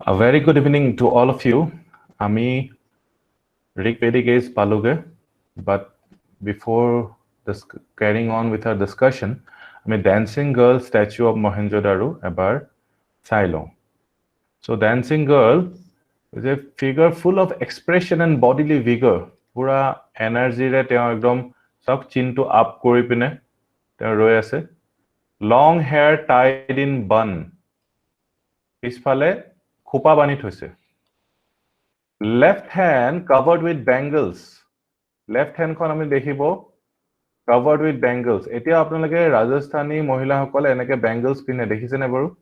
A very good evening to all of you. Ami Rig Vedic is Paluge, but before carrying on with our discussion, Ami Dancing Girl statue of Mohenjo-Daru ebar Sailo. So Dancing Girl is a figure full of expression and bodily vigor. Pura energy re teo ekdom sok chin to up kori pine teo roi ase. Long hair tied in bun. Pisphale khupa bani thoise. Left hand covered with bangles. Left hand kon ami dekhibo covered with bangles. Etia apnalage Rajasthani mohila hokole enake bangles pine dekhise ne baru?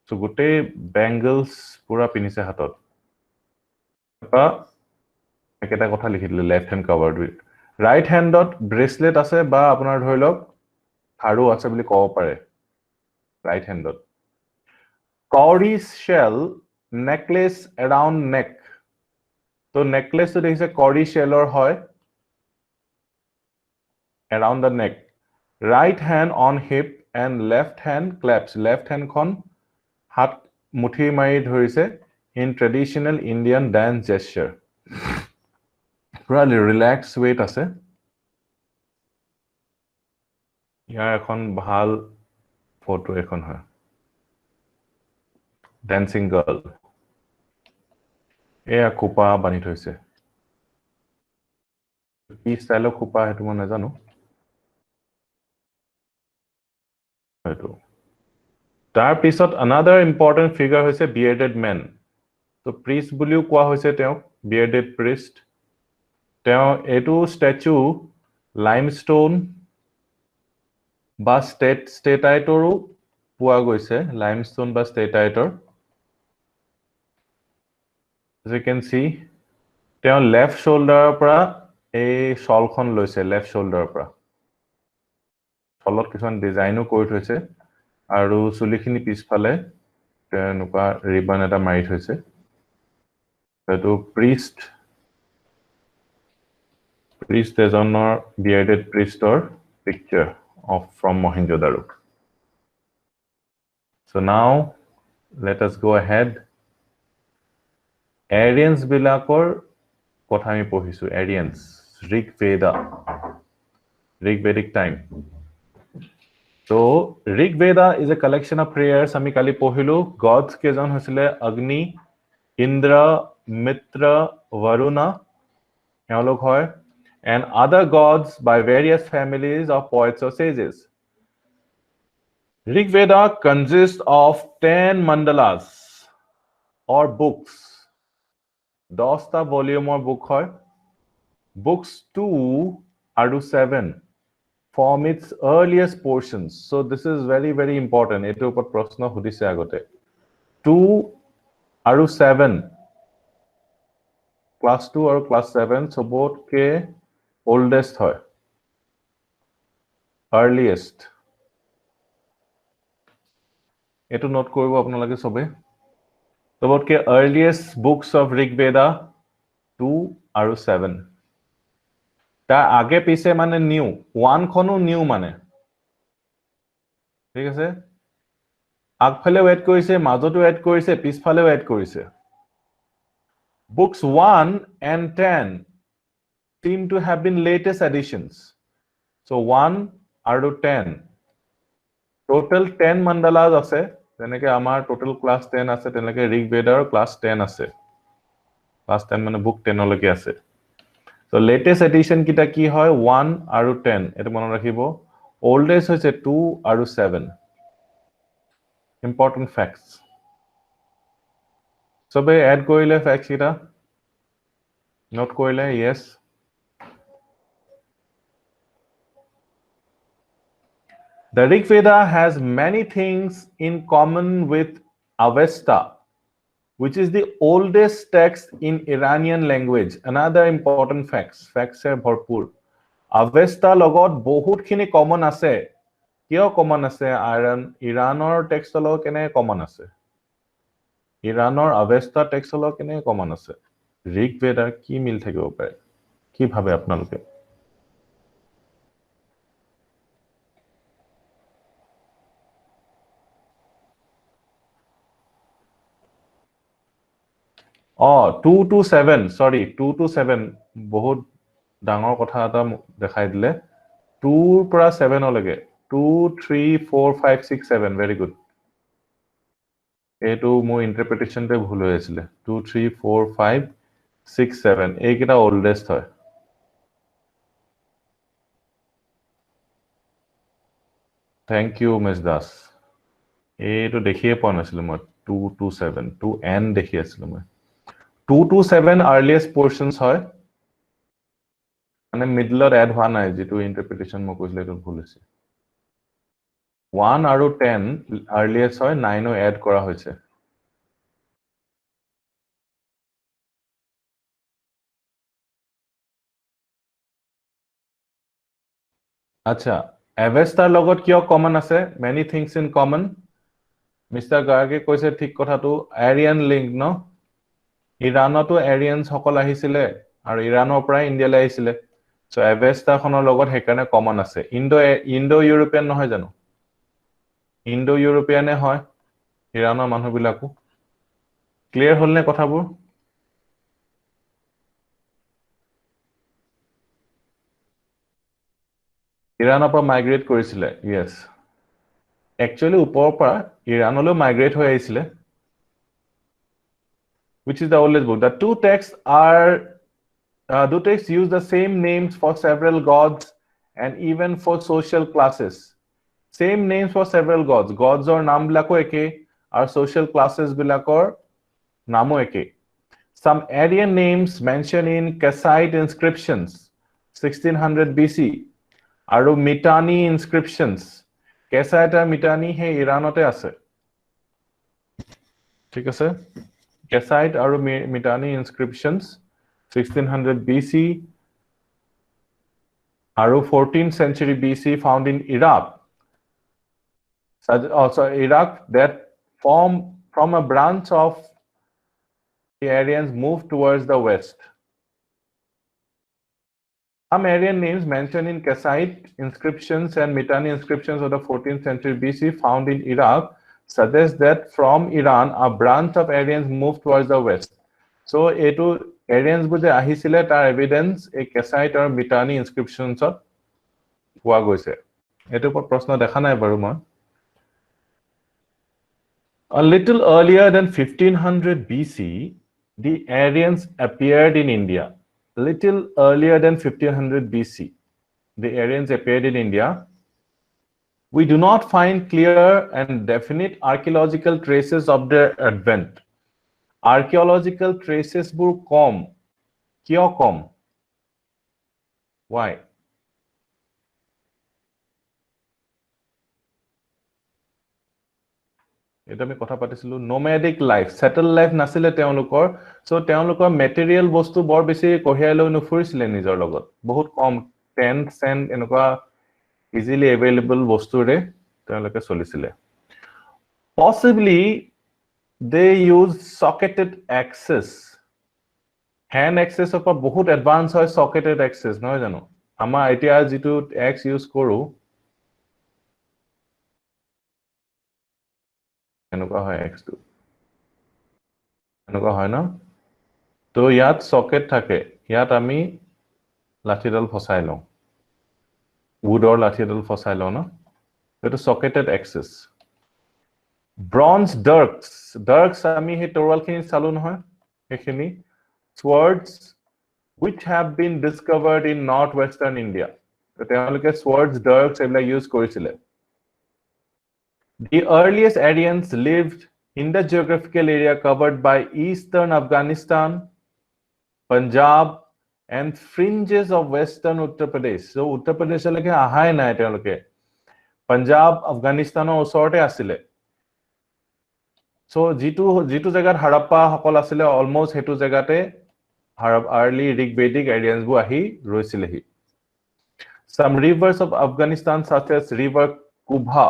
So gote bangles pura pinise hatot. Pa eketa kotha likhi dile left hand covered with. Right hand dot bracelet ase ba apunar dhori lok haru ase boli kobo pare. Right hand dot. Cowrie shell necklace around neck. So necklace to dekhise cowrie shell or hoy around the neck. Right hand on hip and left hand claps. Left hand kon hat muthi mari dhorise in traditional Indian dance gesture. Really relaxed weight ase. Yar ekhon bhal photo ekhon hoy. Dancing girl. Eya khupa bani thoise. Ki style of khupa hetu mon najano. Tar pisot another important figure hoise bearded man. So priest buliu koa hoise teo bearded priest. Teo etu statue limestone ba statite oru poa goise limestone ba statite. As you can see, teo left shoulder pra a shawl khon loise left shoulder pra. Shalot kison design kori thoise aru sulikhini pisphale tenuka ribbon eta mari thoise. Etu priest ejonor bearded priestor picture of from Mohenjo-Daru. So now let us go ahead. Aryans bilakor kotha ami pohisu. Aryans, Rig Vedic time. So Rig Veda is a collection of prayers. Ami kali pohilu gods kejon hosile Agni, Indra, Mitra, Varuna, eolog hoy, and other gods by various families of poets or sages. Rig Veda consists of 10 mandalas or books. 10 volume or book hoy. Books 2 aru 7 form its earliest portions. So this is very, very important. Eto upor proshno hudise agote. 2 aru 7. Class 2 or class 7 so both ke oldest hoy. Earliest. Eto note koribo apnalage sobe. So both ke earliest books of Rig Veda 2 aru 7. Ta age pise mane new. 1 khonu new mane. ঠিক আছে আগফালেও add কৰিছে মাজতো add কৰিছে পিছফালেও add কৰিছে Books 1 and 10 seem to have been latest additions. So 1 আৰু 10 total 10 mandalas আছে যেনেকে আমাৰ total class 10 আছে তেনেকে Rig Veda class 10 আছে class 10 মানে book 10 লৈকে আছে So latest edition kita ki hoy 1 aru 10 eto monon rakhibo oldest hoise 2 aru 7 important facts sobe add korile facts kita note korile yes The Rig Veda has many things in common with Avesta, which is the oldest text in Iranian language. Another important facts are bharpur. Avesta logot bahut khini common ase. Kio common ase? Iranor text log kene common ase. Iranor Avesta text log kene common ase. Rig Veda ki mil thakibo pare? Ki bhabe apnaloke? 2 to 7 sorry 2 to 7 বহুত ডাঙৰ কথা এটা দেখাই দিলে 2 পৰা 7 লৈকে 2 3 4 5 6 7 very good এইটো মোৰ ইন্টাৰপ্ৰিটেশনতে ভুল হৈ আছিল 2 3 4 5 6 7 এইকেইটা ওল্ডেষ্ট হয় থ্যাংক ইউ মিস দাস এইটো দেখিয়ে পোৱা নাছিলো মই 2 to 7 2 n দেখি আছিলো মই 2 to 7 earliest portions হয় মানে মিডলত এড হোৱা নাই যেটো ইন্টাৰপ্ৰিটেশন মই কৈছিল এটো ভুল হৈছে 1 আৰু 10 earliest হয় 9 ও এড কৰা হৈছে আচ্ছা এভেষ্টাৰ লগত কিয় কমন আছে many things in common mister গাৰ্গে কৈছে ঠিক কথাটো আৰিয়ান লিংক ন ইৰানতো এৰিয়ানছ সকল আহিছিলে আৰু ইৰানৰ পৰা ইণ্ডিয়ালৈ আহিছিলে সো এভেষ্টাখনৰ লগত হেকাৰণে কমন আছে ইণ্ডো ইউৰোপিয়ান নহয় জানো ইণ্ডো ইউৰোপিয়ানে হয় ইৰানৰ মানুহবিলাকো ক্লিয়াৰ হলনে কথাবোৰ ইৰানৰ পৰা মাইগ্ৰেট কৰিছিলে ইয়েস একচুয়ালি ওপৰৰ পৰা ইৰানলৈ মাইগ্ৰেট হৈ আহিছিলে which is the oldest book the two texts use the same names for several gods and even for social classes same names for several gods or নাম বিলাকো একে আৰু social classes বিলাকৰ নামো একে some Aryan names mentioned in Kassite inscriptions 1600 BC আৰু Mitanni inscriptions Kassite আৰু Mitanni হে ইৰানতে আছে ঠিক আছে Kassite আৰু Mitanni inscriptions 1600 BC আৰু 14th century BC found in Iraq also Iraq that form from a branch of the Aryans moved towards the west some Aryan names mentioned in Kassite inscriptions and Mitanni inscriptions of the 14th century BC found in Iraq suggest that from Iran a branch of Aryans moved towards the west so etu Aryans bude ahisile tar evidence a Kassite or Mitanni inscriptions of পোৱা গৈছে এটো পৰ প্ৰশ্ন দেখা নাই বাৰু মই A little earlier than 1500 BC the Aryans appeared in India little earlier than 1500 BC the Aryans appeared in India we do not find clear and definite archaeological traces of their advent archaeological traces bur kom kiyo kom why এটা আমি কথা পাতিছিলো নোমেডিক life settle life নাছিলে তেওঁলোকৰ so তেওঁলোকৰ material বস্তু বৰ বেছি কঢ়িয়াই লৈ নুফুৰিছিলে নিজৰ লগত বহুত কম টেন্ট সেন্ট এনেকুৱা ইজিলি এভেইলেবল বস্তুৰে তেওঁলোকে চলিছিলে possibly they use socketed axes hand axes of বহুত এডভান্স হয় socketed axes নহয় জানো আমাৰ এতিয়া যেটো এক্স ইউজ কৰো এনেকুৱা হয় এক্স টো এনেকুৱা হয় না তো ইয়াত সকেট থাকে ইয়াত আমি লাঠিডাল ফসাই লওঁ উডৰ লাঠিডাল ফসাই লওঁ না এটো সকেটেড এক্সেস ব্ৰঞ্জ ডাৰ্কস আমি হে তৰৱালখিনি চালো নহয় এখিনি swords which have been discovered in northwestern India তো তেওঁলোকে swords dirks এবিলাক ইউজ কৰিছিলে The earliest Aryans lived in the geographical area covered by eastern Afghanistan, Punjab, and fringes of western Uttar Pradesh. So Uttar Pradesh leke ahai nai teloke. Punjab, Afghanistan osorte asile. So jitu jagat Harappa hokol asile almost hetu jagate early Rigvedic Aryans bu ahi roisilehi. Some rivers of Afghanistan such as river Kubha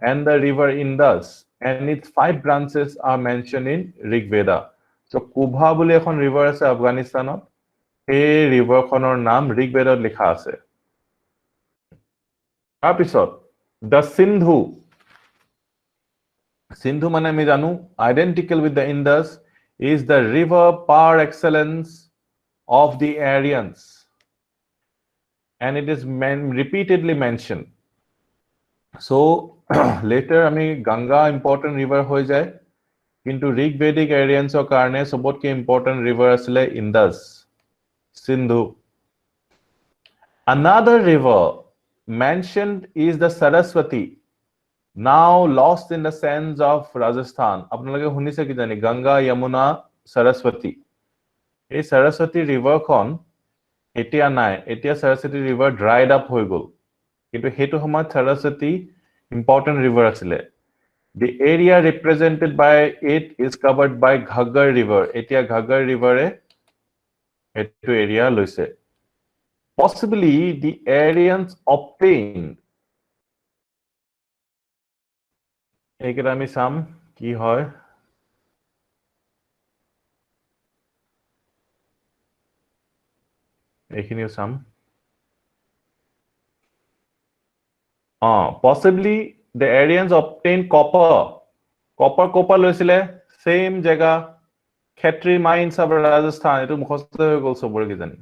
and the river Indus and its 5 branches are mentioned in Rig Veda. So Kubha bole ekhon river ase Afghanistanot ei river khonor naam Rig Vedot likha ase. Episode the Sindhu mane ami janu identical with the Indus is the river par excellence of the Aryans. And it is repeatedly mentioned. So later, I mean, Ganga important river hoy jay. Into Rig Vedic Aryans or Karne, sobot ke important river asile Indus, Sindhu. Another river mentioned is the Saraswati, now lost in the sands of Rajasthan. Apnalage hunise ki jani Ganga, Yamuna, Saraswati. A Saraswati river kon etia nai. Etia Saraswati river dried up hoy gol. Kintu hetu homayot Saraswati important river asile. The area represented by it is covered by Ghaggar River. Etia Ghaggar River etu area loise. Possibly the Aryans obtained. Ekita ami sam ki hoy. Ekhiniu sam. Possibly the Aryans obtained copper. Copper loisile same jaga. Khetri mines of Rajasthan. Etu mukhoste hoy gol sobore ki jani.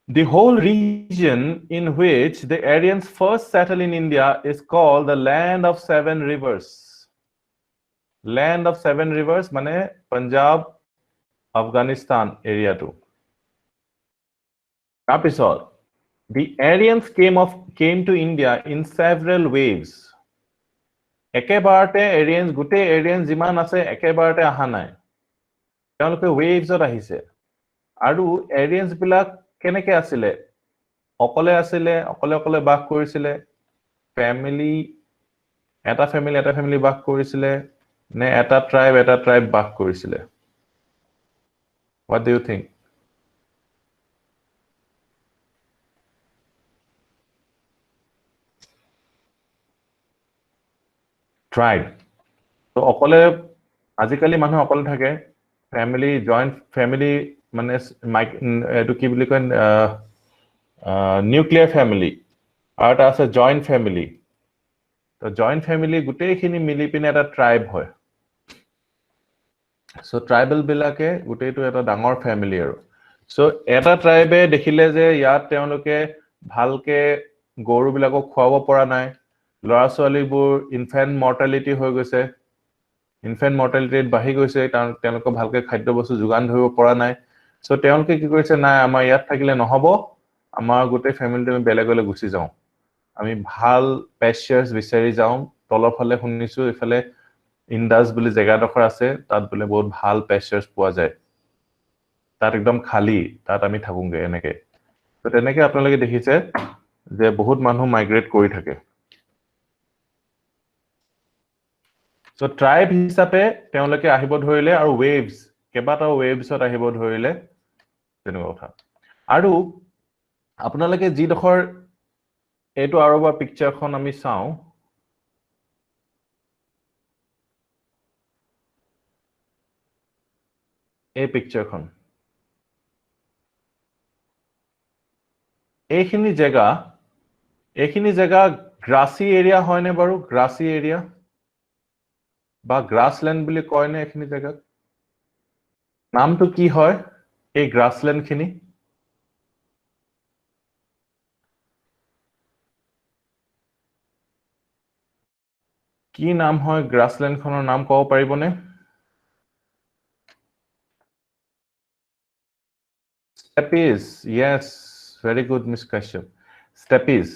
The whole region in which the Aryans first settled in India is called the Land of Seven Rivers. Land of Seven Rivers mane Punjab, Afghanistan area too. Episode. The Aryans came to India in several waves. Ekebarte Aryans, gute Aryans jiman ase ekebarte aha nai. Teoloke waves ot ahise. Aru Aryans bilak keneke asile? Okole asile, okole back korisile. Family, eta family back korisile. Ne eta tribe back korisile. What do you think? Tribe. So okole azikali manu okole thake. Family, joint family mane etu ki boli koy nuclear family. Aru ase joint family. So joint family gutei khini mili pine eta tribe hoy. So tribal bilake gutei tu eta dangor family aru. So eta tribe dekhile je yat teoloke bhalke goru bilako khwabo pora nai. Lora swali bur infant mortality hoy goise. Infant mortality bahi goise teolok bhalke khadya bostu jogan dhoribo pora nai. So teolke ki korise nai amar yat thakile nohobo. Amar gutei family tu belegole gusi jaও. আমি ভাল pastures বিচাৰি যাও তলৰ ফালে শুনিছো ইফালে ইন্দাস বুলি জায়গা ডখৰ আছে তাত বলে বহুত ভাল pastures পোৱা যায় তাত একদম খালি তাত আমি থাকুংগে এনেকে তো তেনেকে আপোনালোকে দেখিছে যে বহুত মানুহ মাইগ্ৰেট কৰি থাকে সো ট্ৰাইব হিচাপে তেওঁলোকে আহিব ধৰিলে আৰু waves কেবাটা wavesত আহিব ধৰিলে তেনেকুৱা কথা আৰু আপোনালোকে যি ডখৰ এটো আৰবা পিকচাৰখন আমি চাও এই পিকচাৰখন এইখিনি জায়গা গ্ৰাসি এৰিয়া হয়নে বাৰু গ্ৰাসি এৰিয়া বা গ্ৰাসল্যান্ড বুলি কয় নে এইখিনি জায়গা নামটো কি হয় এই গ্ৰাসল্যান্ড খিনি কি নাম হয় গ্ৰাসল্যান্ড খনৰ নাম কব পাৰিবনে steppes yes very good miss kashyap steppes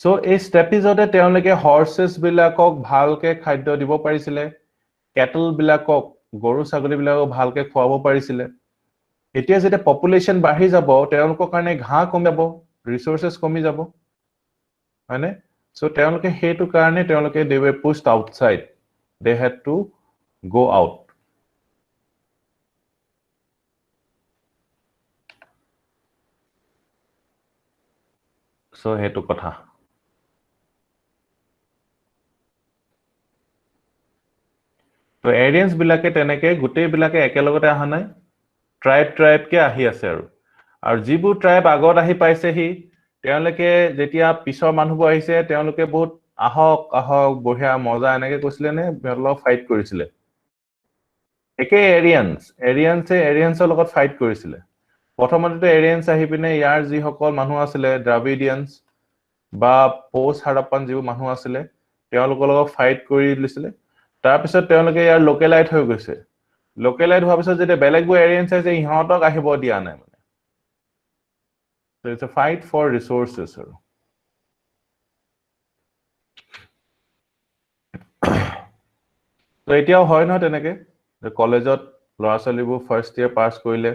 so এই steppes ote teoleke horses bilakok bhalke khadya dibo parisile cattle bilakok goru sagoli bilakok bhalke khwabo parisile etia jete population bahi jabo teolokor karone ঘাঁ কমিব resources কমি যাব হয়নে so teoloke hetu karone teoloke they were pushed outside they had to go out so hetu kotha to Aryans bilake teneke gutei bilake ekelogote aha nai tribe ke ahi ase aru jibu tribe agot ahi paise hi teoloke jetia pisor manhubo ahise teoloke bahut ahok bohia moja enake koisile ne bello fight korisile একে এৰিয়ানছৰ লগত fight কৰিছিলে প্ৰথমতে এৰিয়ানছ আহি পিনে ইয়াৰ যি সকল মানুহ আছিলে দ্ৰাবিডিয়ানছ বা পোষ্ট হাৰাপ্পান যিবোৰ মানুহ আছিলে তেওঁলোকৰ লগত ফাইট কৰি দিছিলে তাৰ পিছত তেওঁলোকে ইয়াৰ লোকেলাইট হৈ গৈছে লোকেলাইট হোৱাৰ পিছত যেতিয়া বেলেগবোৰ এৰিয়ানছ আছে ইহঁতক আহিব দিয়া নাই মানে so it's a fight for resources আৰু তো এতিয়াও হয় নহয় তেনেকে কলেজত ল'ৰা ছোৱালীবোৰ ফাৰ্ষ্ট ইয়াৰ পাছ কৰিলে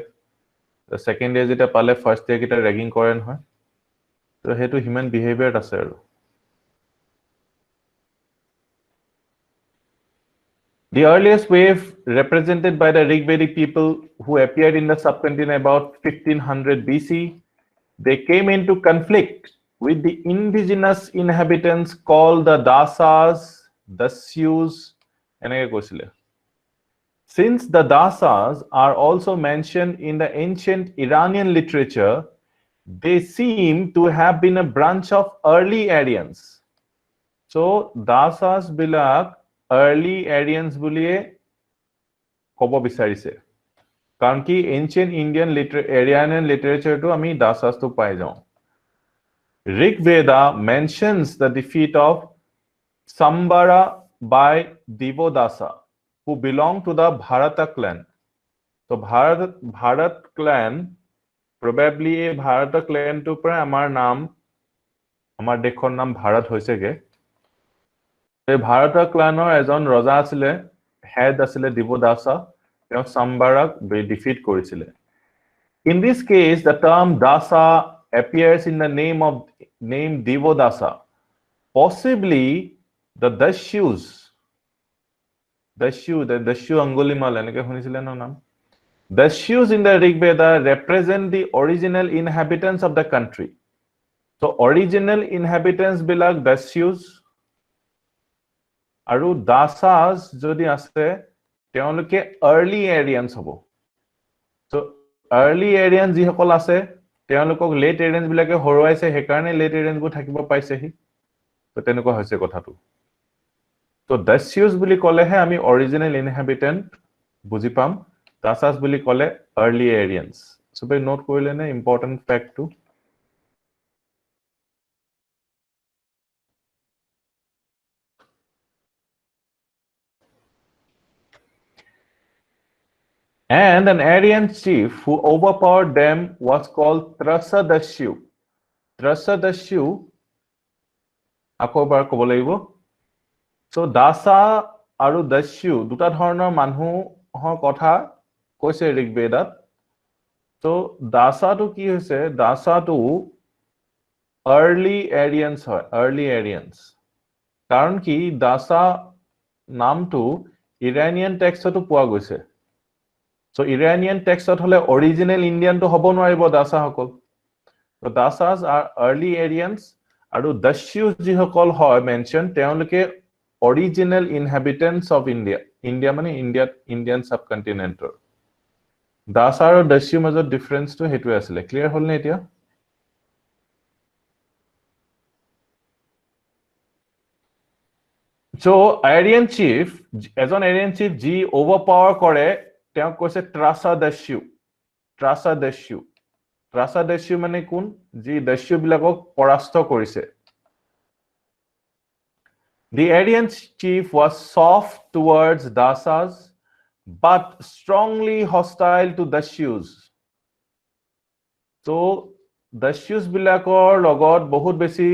সেকেন্ড ইয়াৰ যেতিয়া পালে ফাৰ্ষ্ট ইয়াৰ কিটা ৰেগিং কৰে নহয় তো হেতু হিউম্যান বিহেভিয়াৰত আছে আৰু The earliest wave represented by the Rigvedic people who appeared in the subcontinent about 1500 BC, they came into conflict with the indigenous inhabitants called the Dasas, Dasyus, enake koisile. Since the Dasas are also mentioned in the ancient Iranian literature, they seem to have been a branch of early Aryans. So Dasas bilak early Aryans buliye kobo bicharise karon ki ancient Indian Iranian literature to ami Dasas to pai jao Rig Veda mentions the defeat of Sambara by Divodasa who belonged to the Bharata clan so Bharat clan probably a Bharata clan to pra amar dekhon naam Bharat hoise ge এই ভাৰতৰ ক্লানৰ এজন ৰজা আছিল head আছিল দিবদাসা তেওঁ সাম্বাৰাক defeat কৰিছিল In this case the term dasa appears in the name Divodasa possibly the Dasyus Angulimal enake শুনিছিলে ন নাম Dasyus in the Rig Veda represent the original inhabitants of the country so original inhabitants bilak Dasyus আৰু দাসাস যদি আছে তেওঁলোকে early Aryans হ'ব so early Aryans যি সকল আছে তেওঁলোকক late Aryans বিলাকে হৰুৱাইছে হে কাৰণে late Aryans বোৰ থাকিব পাইছেহি তো তেনেকুৱা হৈছে কথাটো তো দাসিউস বুলি কলেহে আমি original inhabitant বুজি পাম দাসাস বুলি কলে early Aryans সবে নোট কৰিলে নে important ফ্যাক্টটো And an Aryan chief who overpowered them was called Trasadasyu. Trasadasyu, akobar kobo lagibo. So Dasa aru Dasyu duta dhoroner manhuhor kotha koise Rig Vedat. So Dasa to ki hoise Dasa to early Aryans hoy early Aryans. Karon ki Dasa naam to Iranian text to poa goise. So Iranian text hole original Indian to hobo nwaribo Dasa hokol so Dasas are early Aryans aru Dasyus ji hokol hoy mentioned teonloke original inhabitants of India mane Indian subcontinent Dasa aru Dasyu major difference to hetu asile clear hol ne etia so Aryan chief ji overpower kore তেওঁ কৈছে ত্ৰাসাদাস্যু মানে কোন যি দাস্যু বিলাকক পৰাস্ত কৰিছে The Aryan chief was soft towards Dasas but strongly hostile to Dasyus so Dasyus বিলাকৰ লগত বহুত বেছি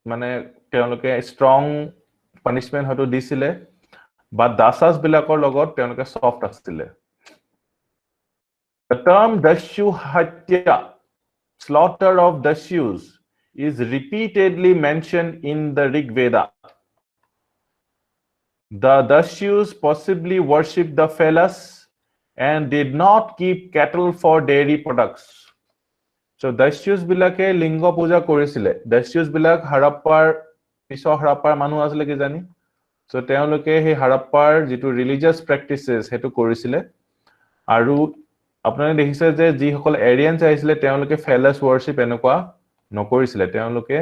মানে তেওঁলোকে strong punishment হয়তো দিছিলে But Dasas bilakor logot teonoke soft asile. The term Dasyu Hatya, slaughter of Dasyus, is repeatedly mentioned in the Rig Veda. The Dasyus possibly worshipped the phallus and did not keep cattle for dairy products. So Dasyus bilake lingo puja korisile. Dasyus bilak Harappar manu asile ki jani? So তেওঁলোকে হে হাৰাপ্পাৰ যেটো ৰিলিজিয়াস প্ৰ্যাকটিসেস হেতু কৰিছিলে আৰু আপোনালোকে দেখিছে যে যি সকল এৰিয়ানছ আহিছিলে তেওঁলোকে ফেলাস ওয়াৰ্শিপ এনেকুৱা নকৰিছিলে তেওঁলোকে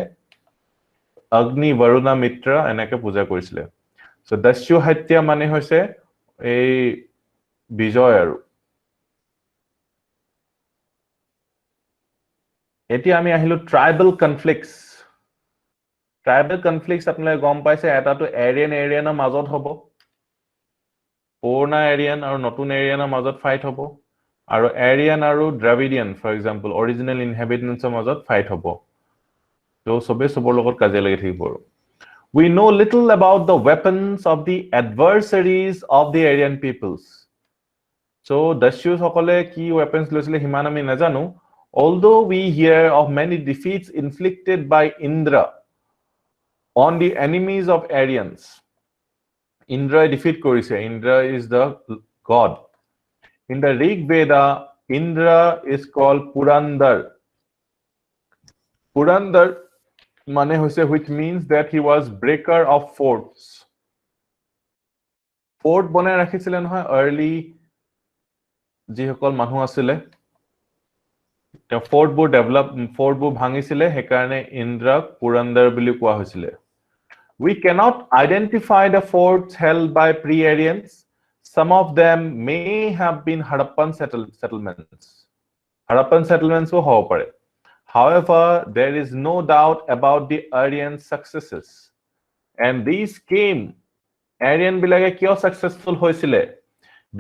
অগ্নি বৰুণা মিত্ৰা এনেকে পূজা কৰিছিলে সো দস্যু হত্যা মানে হৈছে এই বিজয় আৰু এতিয়া আমি আহিলো ট্ৰাইবেল কনফ্লিক্টস আপোনালোকে গম পাইছে এটাটো এৰিয়ানৰ মাজত হ'ব পুৰণা এৰিয়ান আৰু নতুন এৰিয়ানৰ মাজত ফাইট হ'ব আৰু এৰিয়ান আৰু দ্ৰাবিডিয়ান ফৰ এক্সাম্পল অৰিজিনেল ইনহেবিটেন্টছৰ মাজত ফাইট হ'ব তো সবে সবৰ লগত কাজিয়া লাগি থাকিব আৰু we know little about the weapons of the adversaries of the Aryan peoples so Dacius সকলে কি weapons লৈছিলে হিমান আমি নাজানো although we hear of many defeats inflicted by Indra on the enemies of Aryans Indra defeat korise Indra is the god in the Rig Veda Indra is called Purandar mane hoise which means that he was breaker of forts fort bonai rakhisile nohoy early jihokol manu asile the fort bo bhangisile hekarne Indra Purandar boli koa hoisile we cannot identify the forts held by pre-Aryans some of them may have been Harappan settlements ho hobo pare however there is no doubt about the Aryan successes and these came Aryan bilage kyo successful hoisile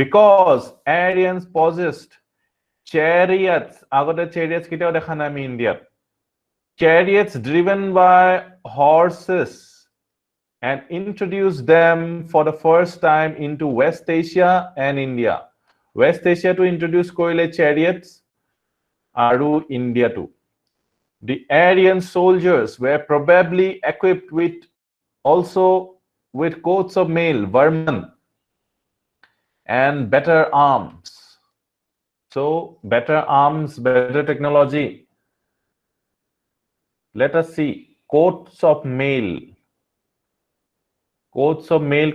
because Aryans possessed chariots agote chariots kitao dekha na ami India chariots driven by horses and introduced them for the first time into West Asia and India West Asia to introduce korile chariots aru India too the Aryan soldiers were probably equipped with also with coats of mail vermin and better arms so better arms better technology let us see coats of mail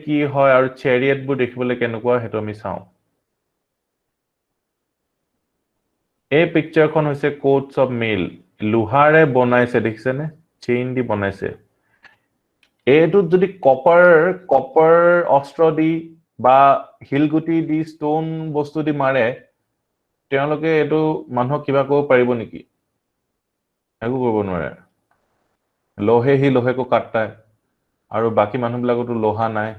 ki hoy aru chariot bu dekhibole kenukwa heto ami saw এই পিকচাৰখন হৈছে coats of mail লোহাৰে বনাইছে দেখিছে নে chain দি বনাইছে এটো যদি copper অস্ত্ৰ দি বা হিলগুটি দি ষ্টোন বস্তু দি মাৰে তেওঁলোকে এটো মানুহ কিবা কব পাৰিব নেকি একো কৰিব নোৱাৰে লোহে কো কাটতা है আৰু বাকি মানুহবিলাকটো লোহা নাই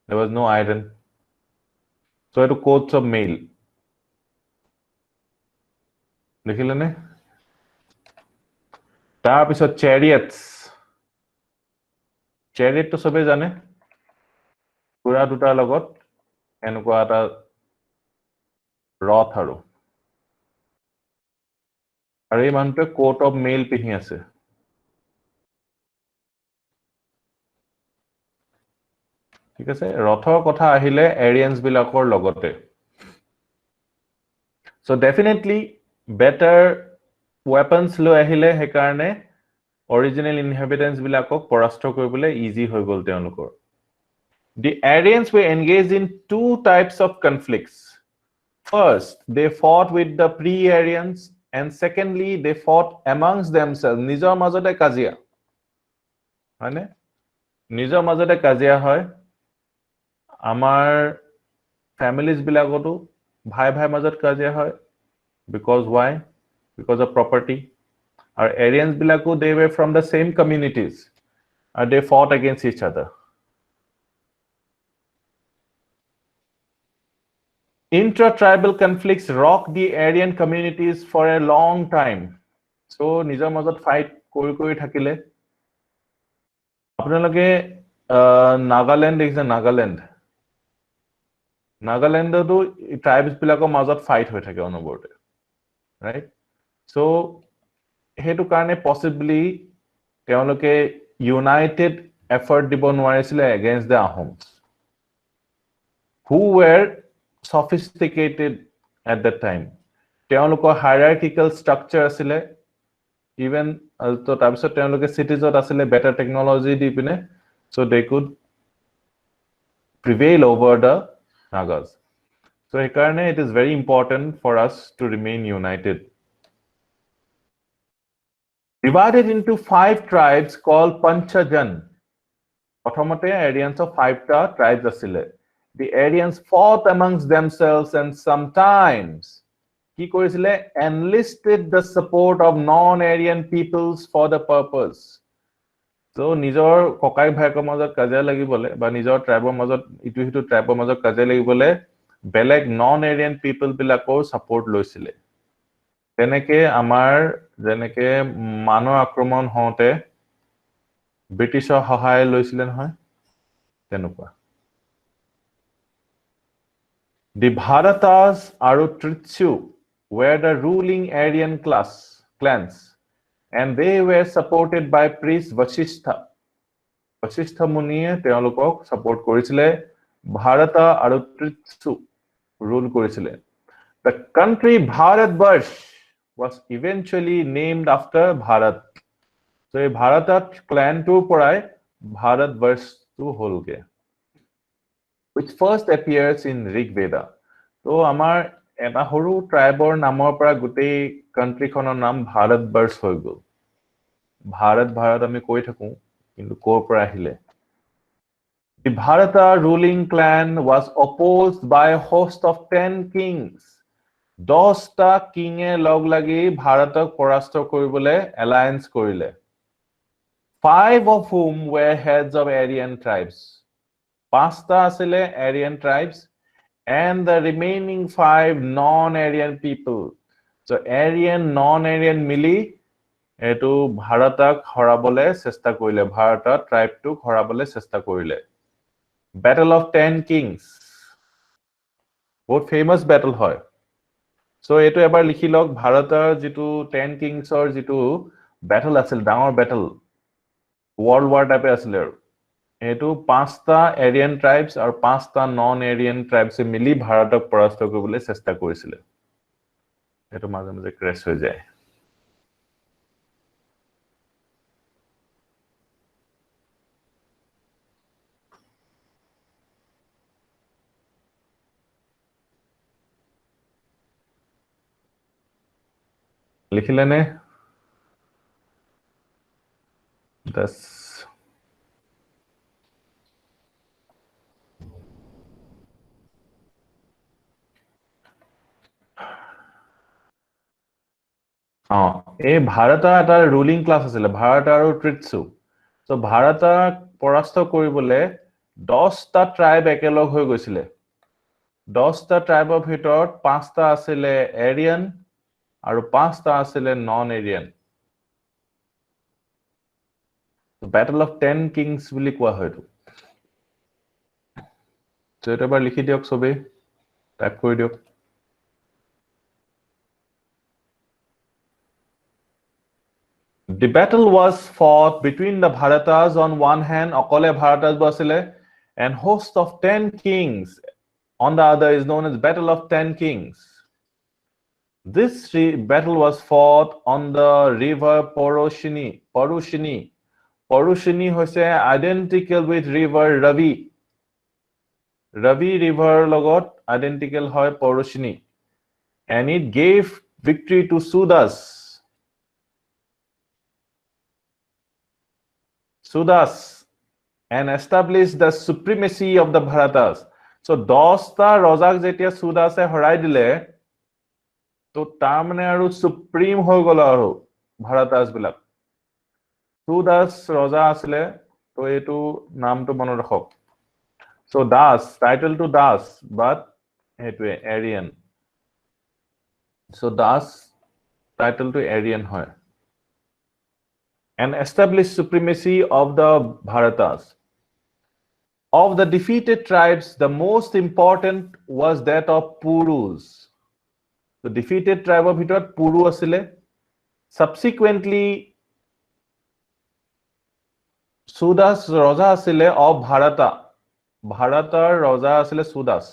there was no iron so এটো coats of mail দেখিলে নে তাৰ পিছত chariots chariot তো সবে জানে পুৰা দুটাৰ লগত এনেকুৱা এটা ৰথ আৰু এই মানুহটো কোট অফ মেইল পিন্ধি আছে ঠিক আছে ৰথৰ কথা আহিলে এৰিয়ানছ বিলাকৰ লগতে so definitely better weapons লৈ আহিলে হে কাৰণে original inhabitants বিলাকক পৰাস্ত কৰিবলৈ easy হৈ গল তেওঁলোকৰ The Aryans were engaged in two types of conflicts. First, they fought with the pre-Aryans, and secondly, they fought amongst themselves. Nijor majote kazia. Hane? Nijor majote kazia hoy. Amar families bilagotu bhai majot kazia hoy. Because why? Because of property. Our Aryans bilago, they were from the same communities. And they fought against each other. Intra-tribal conflicts rocked the Aryan communities for a long time. So, nijor majot fight kori thakile. Apnaloke Nagaland dekhiছে Nagaland to tribes bilakor majot fight hoi thake onoborte. Right? So, hetu karone possibly তেওঁলোকে united effort দিব নোৱাৰিছিলে against the Ahoms who were sophisticated at that time তেওঁলোকৰ hierarchical structure asile even to তাৰপিছত তেওঁলোকে cities asile better technology di pine so they could prevail over the Nagas so ekarne it is very important for us to remain united divided into 5 tribes called Panchajan Prothomote Aryans of 5 ta tribes asile The Aryans fought amongst themselves and sometimes কি কৰিছিলে enlisted the support of non-Aryan peoples for the purpose. So নিজৰ ককাই ভাইকৰ মাজত কাজিয়া লাগিবলে বা নিজৰ ট্ৰাইবৰ মাজত ইটো হিটো ট্ৰাইবৰ মাজত কাজিয়া লাগিবলে বেলেগ non-Aryan people বিলাকৰ support লৈছিলে তেনেকে আমাৰ যেনেকে মানৱ আক্ৰমণ হওঁতে ব্ৰিটিছৰ সহায় লৈছিলে নহয় তেনেকুৱা The Bharatas আৰু Tritsu were the ruling Aryan clans and they were supported by priest Vasishtha. Vasishtha Muniye তেওঁলোকক support কৰিছিলে Bharata আৰু Tritsu rule কৰিছিলে The country Bharatvarsh was eventually named after Bharat. So এই Bharatat clan টোৰ পৰাই Bharatvarsh টো হ'লগে which first appears in Rig Veda. So আমাৰ এটা সৰু ট্ৰাইবৰ নামৰ পৰা গোটেই কান্ট্ৰিখনৰ নাম ভাৰতবৰ্ষ হৈ গ'ল ভাৰত আমি কৈ থাকো কিন্তু ক'ৰ পৰা আহিলে The Bharata ruling clan was opposed by a host of 10 kings. 10টা কিঙে লগ লাগি ভাৰতক পৰাস্ত কৰিবলৈ alliance কৰিলে 5 of whom were heads of Aryan tribes. 5টা আছিলে Aryan tribes and the remaining 5 non-Aryan people. So Aryan, non-Aryan মিলি এটো ভাৰতক হৰাবলে চেষ্টা কৰিলে ভাৰতৰ ট্ৰাইবটো হৰাবলে চেষ্টা কৰিলে Battle of 10 Kings. বহুত famous battle হয় So এটো এবাৰ লিখি লওক ভাৰতৰ যেটো 10 কিংছৰ যেটো battle আছিল ডাঙৰ battle world war টাইপে আছিল আৰু এটো 5টা Aryan tribes আৰু 5টা non-Aryan tribes মিলি ভাৰতক পৰাস্ত কৰিবলৈ চেষ্টা কৰিছিল এটো মাজে মাজে ক্ৰেশ হৈ যায় লিখিলেনে das এই ভাৰতৰ এটা ৰুলিং ক্লাছ আছিল ভাৰত আৰু ট্ৰিটসু সো ভাৰতক পৰাস্ত কৰিবলৈ 10টা ট্ৰাইব একেলগ হৈ গৈছিল 10টা ট্ৰাইবৰ ভিতৰত 5টা আছিল এৰিয়ান আৰু 5টা আছিল non Aryan Battle of 10 Kings বুলি কোৱা হয়তো সো এটা বাৰ লিখি দিয়ক সবে টাইপ কৰি দিয়ক The battle was fought between the Bharatas on one hand, Okole Bharatas basile, and host of 10 kings on the other is known as Battle of 10 Kings. This battle was fought on the river Porushini. Porushini hoise identical with river Ravi. Ravi river logot identical hoy Porushini. And it gave victory to Sudas. And established the supremacy of the Bharatas. So 10টা ৰজাক যেতিয়া সুদাসে হৰাই দিলে তো তাৰ মানে আৰু supreme হৈ গল আৰু ভাৰতাস বিলাক সুদাস ৰজা আছিলে তো এটো নামটো মনত ৰাখক So Das title to Das but এটোৱে Aryan So Das title to Aryan হয় and established supremacy of the Bharatas. Of the defeated tribes, the most important was that of Purus. The defeated tribe of Hitot Puru asile. Subsequently, Sudas Raja asile of Bharata. Bharatar Raja asile Sudas.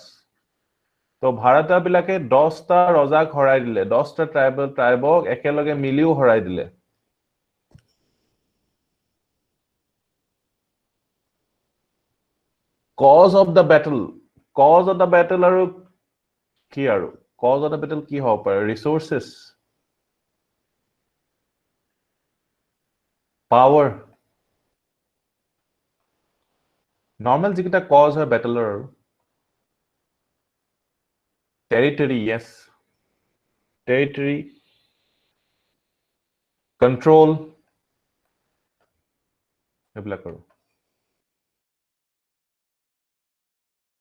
So Bharata bilake 10টা ৰজাক হৰাই দিলে 10টা ট্ৰাইবক একেলগে মিলিও হৰাই দিলে Cause of the battle আৰু কি আৰু cause of the battle কি হ'ব পাৰে resources power normal যিকিটা cause হয় battle আৰু Territory, yes. Territory. Control.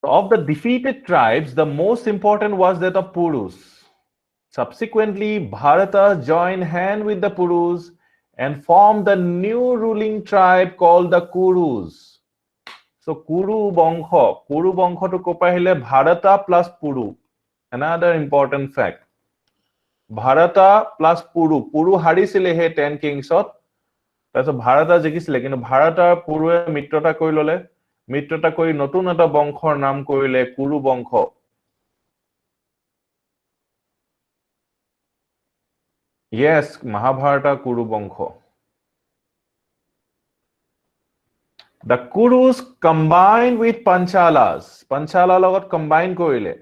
Of the defeated tribes, the most important was that of Purus. Subsequently, Bharata joined hand with the Purus and formed the new ruling tribe called the Kurus. So Kuru Bongho to kopahile Bharata plus Puru. Another important fact. Bharata plus Puru. Puru harisile he 10 kingsot. That's a Bharata jikisile. Kino Bharata Puru mitrota koilole. Mitrota koi notun eta bongkhor naam korile Kuru Bongho. Yes, Mahabharata Kuru Bongho. The Kurus combined with Panchalas. Panchala logot combined korile.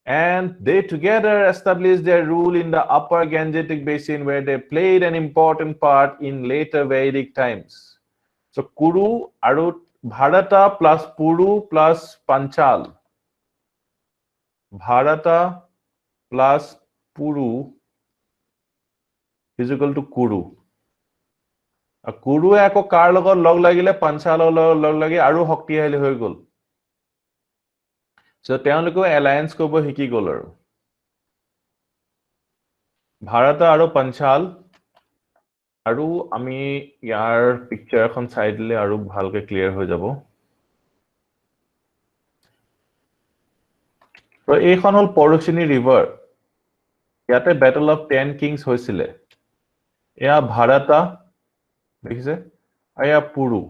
And they together established their rule in the upper Gangetic basin where they played an important part in later Vedic times. So Kuru, Arut, Bharata plus Puru plus Panchal. Bharata plus Puru is equal to Kuru. A Kuru eko kar logot log lagile Panchal log lagi aru hokti ahile hoi gol. So তেওঁলোকে alliance kobo hiki gol aru. Bharata aru Panchal aru ami yar picture ekhon side le aru bhalke clear hoi jabo. So এইখন হল Porushini river. ইয়াতে battle of 10 kings hoisile. এয়া Bharata দেখিছে আয়া Puru.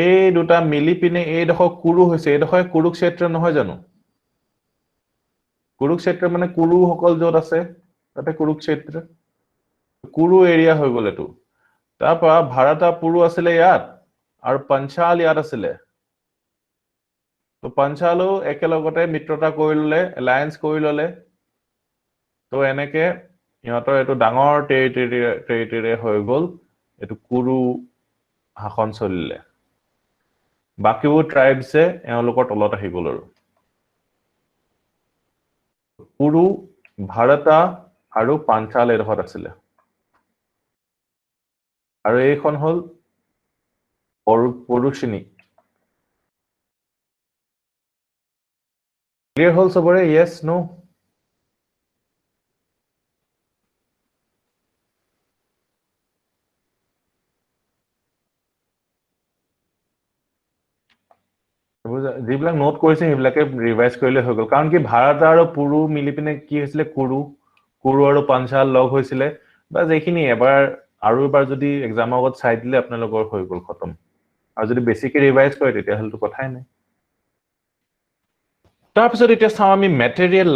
এই দুটা মিলি পিনে এই দেখো কুৰু হৈছে এই দেখো কুৰুক্ষেত্ৰ নহয় জানো কুৰুক্ষেত্ৰ মানে কুৰু সকল যত আছে তাতে কুৰুক্ষেত্ৰ কুৰু এৰিয়া হৈ গল এটো তাৰ পৰা ভাৰতা পুৰু আছিল ইয়াত আৰু পঞ্চাল ইয়াত আছিল তো পঞ্চালো একেলগতে মিত্ৰতা কৰিলে এলায়েন্স কৰিলে তো এনেকে ইহঁতৰ এটো ডাঙৰ টেৰিটৰি হৈ গল এটো কুৰু শাসন চলিলে বাকিবোৰ ট্ৰাইবছে এওঁলোকৰ তলত আহি গল আৰু কুৰু ভাৰতা আৰু পাঞ্চাল এডখত আছিল আৰু এইখন হল পৰুচিনী ক্লিয়াৰ হল সবৰে yes no যিবিলাক নোট কৰিছে সেইবিলাকে ৰিভাইজ কৰিলে হৈ গল কাৰণ কি ভাৰতা আৰু পুৰু মিলি পিনে কি হৈছিল কুৰু আৰু পাঞ্চাল লগ হৈছিল বাস এইখিনি এবাৰ আৰু এবাৰ যদি এক্সামৰ আগত চাই দিলে আপোনালোকৰ হৈ গল খতম আৰু যদি বেছিকে ৰিভাইজ কৰে তেতিয়া হলটো কথাই নাই তাৰপিছত এতিয়া চাও আমি মেটেৰিয়েল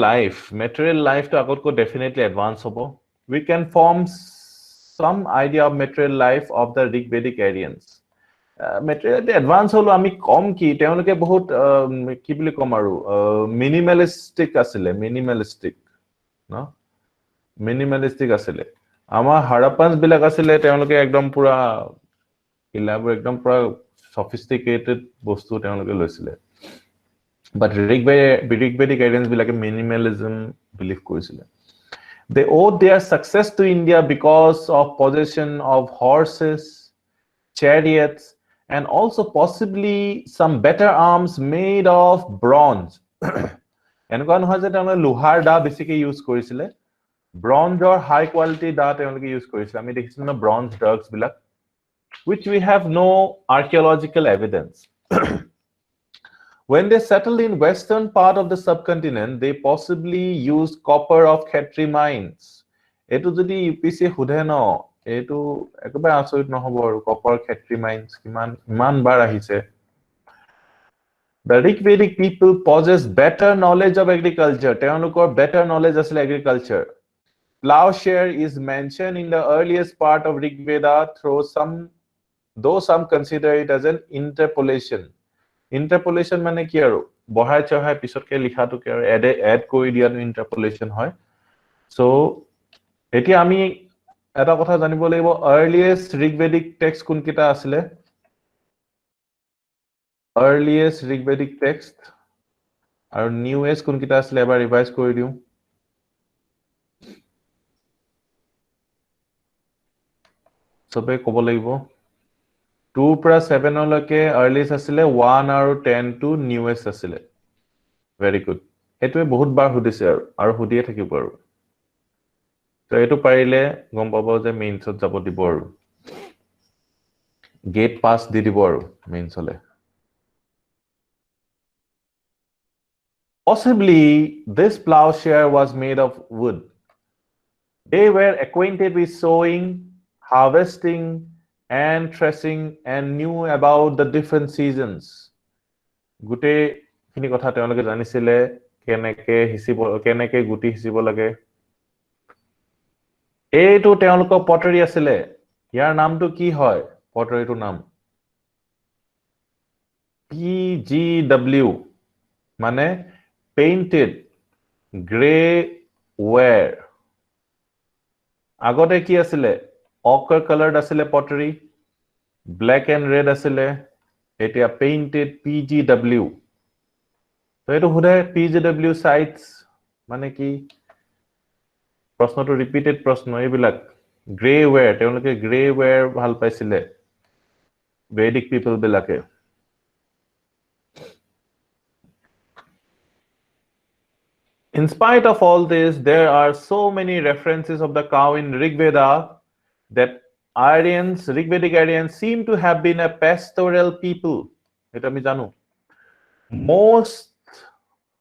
লাইফ তো আগতকৈ ডেফিনেটলি এডভান্স হ'ব we can form some idea of material life of the Rigvedic Aryans material advance holo ami kom ki তেওঁলোকে বহুত কি বুলি কম আৰু minimalistic asile minimalistic no minimalistic asile আমাৰ হাৰাপান্স বিলাক asile তেওঁলোকে একদম পুৰা ইলাবৰ একদম পুৰা sophisticated বস্তু তেওঁলোকে লৈছিলে but Rigvedic Aryans bilake minimalism believe কৰিছিলে they owed their success to India because of possession of horses chariots and also possibly some better arms made of bronze এনেকুৱা নহয় যে তেওঁলোকে লোহাৰ দা বেছিকে ইউজ কৰিছিলে ব্ৰঞ্জৰ হাই কোৱালিটি দা তেওঁলোকে ইউজ কৰিছিলে আমি দেখিছো না ব্ৰঞ্জ ডগস বিলাক which we have no archaeological evidence when they settled in western part of the subcontinent they possibly used copper of Khetri mines etu jodi UPSC hudhe no etu ekaba asoit no hobo aru copper Khetri mines iman bar ahise the Rigvedic people possess better knowledge of agriculture teolokor better knowledge asile agriculture plowshare is mentioned in the earliest part of Rigveda though some consider it as an interpolation মানে কি আৰু বহাই চহাই পিছতকে লিখাটো কি আৰু add কৰি দিয়াটো interpolation হয় সো এতিয়া আমি এটা কথা জানিব লাগিব earliest Rigvedic text কোনকিটা আছিল earliest Rigvedic text আৰু নিউৱেষ্ট কোনকেইটা আছিলে এবাৰ ৰিভাইজ কৰি দিওঁ সবে ক'ব লাগিব 2 পৰা 7 লৈকে আৰ্লিষ্ট আছিলে 1 আৰু 10 টু নিউৱেষ্ট আছিলে ভেৰি গুড এটোৱে বহুত বাৰ সুধিছে আৰু সুধিয়ে থাকিব আৰু তো এটো পাৰিলে গম পাব যে মেইনছত যাব দিব আৰু গেট পাস দি দিব আৰু মেইনছলে Possibly, this plowshare was made of wood. They were acquainted with sowing, harvesting, and threshing, and knew about the different seasons. গোটেইখিনি কথা তেওঁলোকে জানিছিলে কেনেকে গুটি হিচিব লাগে এইটো তেওঁলোকৰ পটৰি আছিলে ইয়াৰ নামটো কি হয় পটৰিটোৰ নাম PGW মানে painted gray ware আগতে কি আছিলে ochre colored আছিলে pottery black and red আছিলে এতিয়া painted PGW তো এটো হুদে PGW sites মানে কি প্ৰশ্নটো ৰিপিটেড প্ৰশ্ন এইবিলাক গ্ৰে ওয়্যাৰ তেওঁলোকে গ্ৰে ওয়্যাৰ ভাল পাইছিলে Vedic people বিলাকে In spite of all this, there are so many references of the cow in Rig Veda that Rigvedic Aryans seem to have been a pastoral people. Most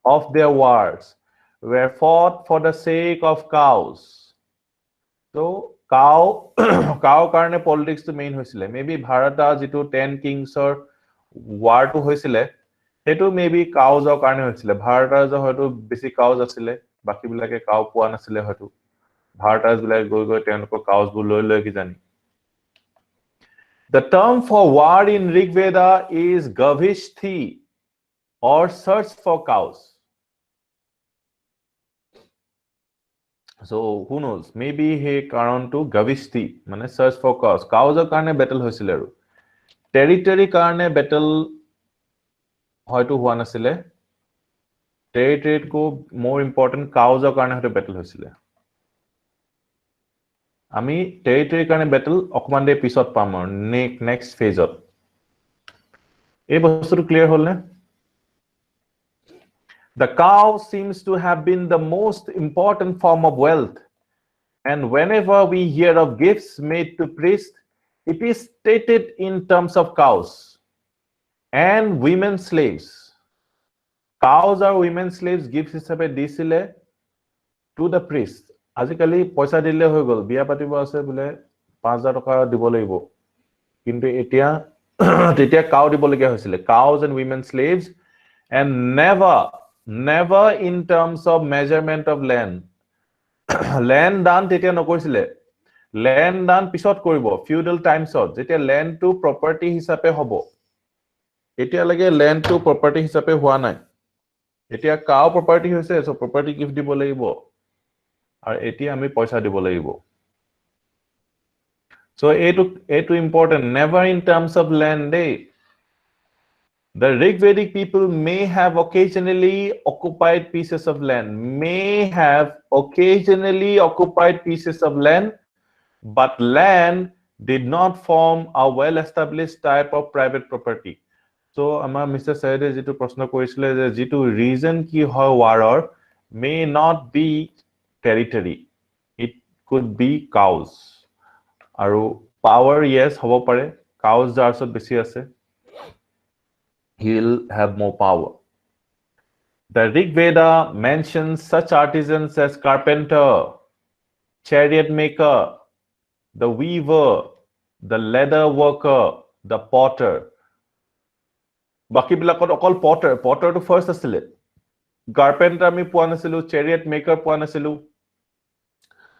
of their wars were fought for the sake of cows. So, cow karne politics to main hoisile. Maybe Bharata jitu 10 kings or war to hoisile. Hetu maybe cows or karne hoisile. Bharata jo hoitu besi cows asile. Baki bilake cow poa nasile hoitu. Bharata bilake goi tenuko cows bu loi ki jani. The term for war in Rig Veda is Gavishthi or search for cows. So who knows? Maybe he karon to Gavishthi, mane search for cows. Cows or karne battle hoisile aru. Territory karne battle hoyto hua nasile. Territory ko more important cows or karne hoyto battle hoisile. Ami territory karne battle okman de pisot pam next phase of. Ei bostu clear hol ne? The cow seems to have been the most important form of wealth. And whenever we hear of gifts made to priests, it is stated in terms of cows and women slaves. Cows or women slaves gifts hisabe disile to the priest. Azikali poisa dile hoy gol biya patibo ase bole 5000 taka dibo lagibo. Kintu etia tetia cow dibo lagia hoisile. Cows and women slaves and never in terms of measurement of land. Land dan tetia nokoisile. Land dan pisot koribo feudal times of jetia land to property hisabe hobo. Etia lage land to property hisabe hua nai. Etia cow property hoise so property gift dibo lagibo. Ar etia ami poisa dibo lagibo. So eto important never in terms of land day. The Rigvedic people may have occasionally occupied pieces of land, but land did not form a well-established type of private property. So, Mr. Sayede jitu proshno korisile je jitu reason ki hoy waror may not be territory. It could be cows. Aru power yes hobo pare. Cows jar sot besi ase. He'll have more power. The Rig Veda mentions such artisans as carpenter, chariot maker, the weaver, the leather worker, the potter. Baki bilakot okol potter to first asile. Carpenter ami poa nasilu, chariot maker poa nasilu.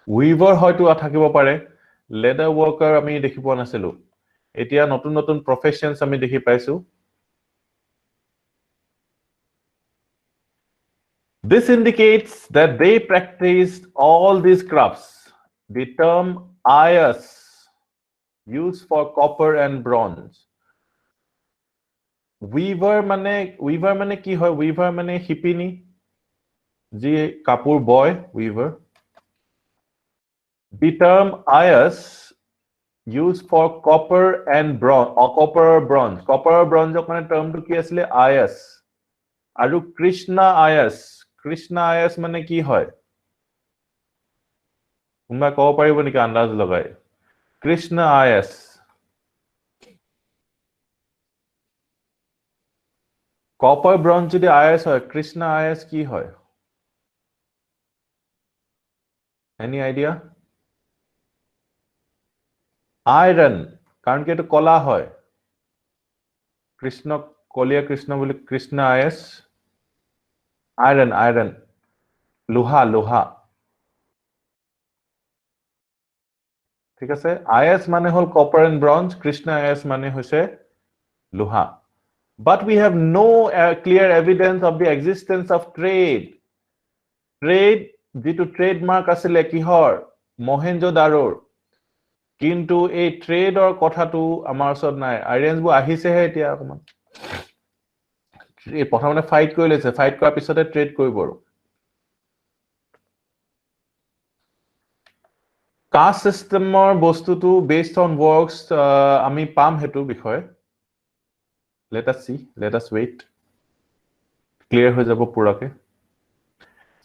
Weaver hoyto athakibo pare, leather worker ami dekhi poa nasilu. Etia notun professions ami dekhi paisu. This indicates that they practiced all these crafts. The term ayas, used for copper and bronze, weaver মানে কি হয় weaver মানে শিপিনী যি কাপোৰ বয় weaver the term ayas used for copper and bronze or copper or bronze মানে termটো কি আছিলে ayas আৰু কৃষ্ণা আয়াস মানে কি হয় কোনোবা ক'ব পাৰিব নেকি আন্দাজ লগাই কৃষ্ণ আয়াস কপাৰ ব্ৰঞ্জ যদি আয়াস হয় কৃষ্ণ আয়াস কি হয় এনি আইডিয়া আইৰন কাৰণ কি এইটো কলা হয় কৃষ্ণ কলিয়া কৃষ্ণ বুলি কৃষ্ণ আয়াস আইৰন লোহা ঠিক আছে আয়াস মানে হল কপাৰ এণ্ড ব্ৰঞ্জ কৃষ্ণ আয়াস মানে হৈছে লোহা but we have no clear evidence of the existence of trade যেটো ট্ৰেডমাৰ্ক আছিলে কিহৰ মহেঞ্জোদাৰোৰ কিন্তু এই ট্ৰেডৰ কথাটো আমাৰ ওচৰত নাই আইৰেঞ্জবোৰ আহিছেহে এতিয়া অকমান প্ৰথমতে ফাইট কৰি লৈছে ফাইট কৰাৰ পিছতে ট্ৰেড কৰিব আৰু কাষ্ট সিস্টেমৰ বস্তুটো বেসড অন ওয়ার্কস আমি পাম হেতু বিষয় let us wait clear হৈ যাব পুৰাকে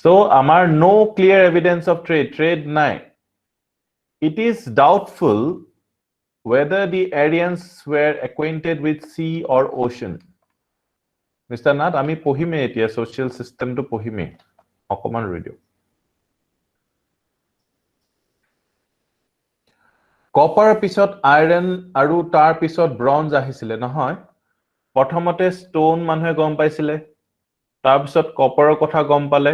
so আমাৰ no clear evidence of trade নাই it is doubtful whether the Aryans were acquainted with sea or ocean Mr. Nath আমি পঢ়িমে এতিয়া social system টো পঢ়িমে অকমান ৰেডিও কপাৰ পিছত আইৰন আৰু তাৰ পিছত ব্ৰঞ্জ আহিছিলে নহয় প্ৰথমতে ষ্টোন মানুহে গম পাইছিলে তাৰ পিছত কপাৰৰ কথা গম পালে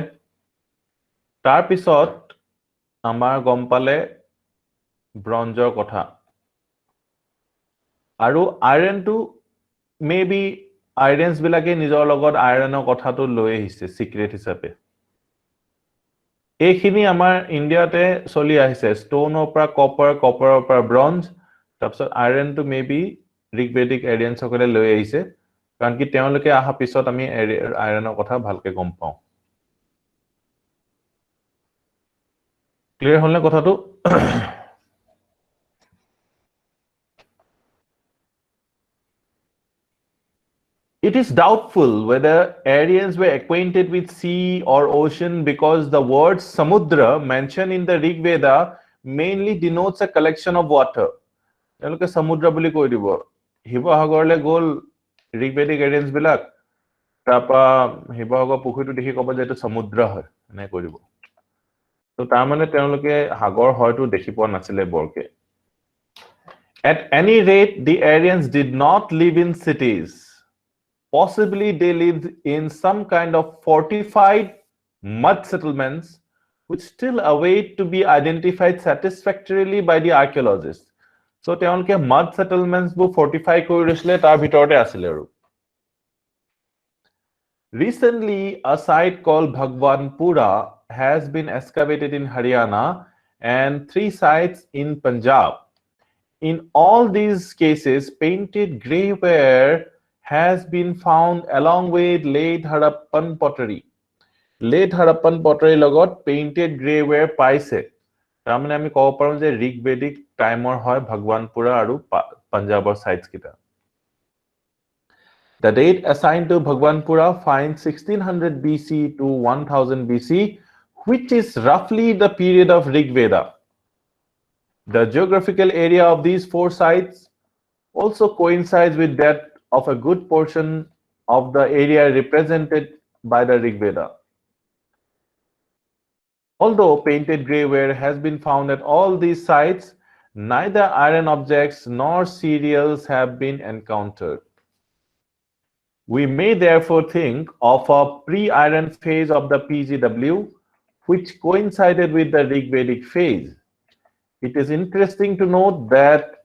তাৰ পিছত আমাৰ গম পালে ব্ৰঞ্জৰ কথা আৰু আইৰনটো মেবি আইৰনছ বিলাকে নিজৰ লগত আইৰনৰ কথাটো লৈ আহিছে সিক্ৰেট হিচাপে এইখিনি আমাৰ ইন্ডিয়াতে চলি আহিছে ষ্টোনৰ পৰা কপাৰৰ পৰা ব্ৰঞ্জ তাৰপিছত আইৰনটো মেবি ঋগবেদিক এৰিয়ানছ সকলে লৈ আহিছে কাৰণ কি তেওঁলোকে আহা পিছত আমি আইৰনৰ কথা ভালকে গম পাওঁ ক্লিয়াৰ হলনে কথাটো It is doubtful whether Aryans were acquainted with sea or ocean because the word samudra mentioned in the Rig Veda mainly denotes a collection of water. তেওঁলোকে সমুদ্ৰ বুলি কৈ দিব শিৱসাগৰলৈ গ'ল ঋগবেদিক এৰিয়ানছ বিলাক তাৰপা শিৱসাগৰ পুখুৰীটো দেখি ক'ব যে এইটো সমুদ্ৰ হয় এনে কৈ দিব তো তাৰ মানে তেওঁলোকে সাগৰ হয়তো দেখি পোৱা নাছিলে বৰকে At any rate, the Aryans did not live in cities. Possibly they lived in some kind of fortified mud settlements which still await to be identified satisfactorily by the archaeologists. So তেওঁলোকে mud settlements বোৰ fortify কৰি লৈছিলে তাৰ ভিতৰতে আছিলে আৰু Recently, a site called Bhagwanpura has been excavated in Haryana and 3 sites in Punjab. In all these cases, painted greyware has been found along with late Harappan pottery. Late Harappan pottery logot painted greyware paise. Tamane ami kobo paru je Rigvedic timer hoy Bhagwanpura aru Punjabor sites kita. The date assigned to Bhagwanpura finds 1600 BC to 1000 BC, which is roughly the period of Rig Veda. The geographical area of these 4 sites also coincides with that of a good portion of the area represented by the Rig Veda. Although painted greyware has been found at all these sites, neither iron objects nor cereals have been encountered. We may therefore think of a pre-iron phase of the PGW, which coincided with the Rigvedic phase. It is interesting to note that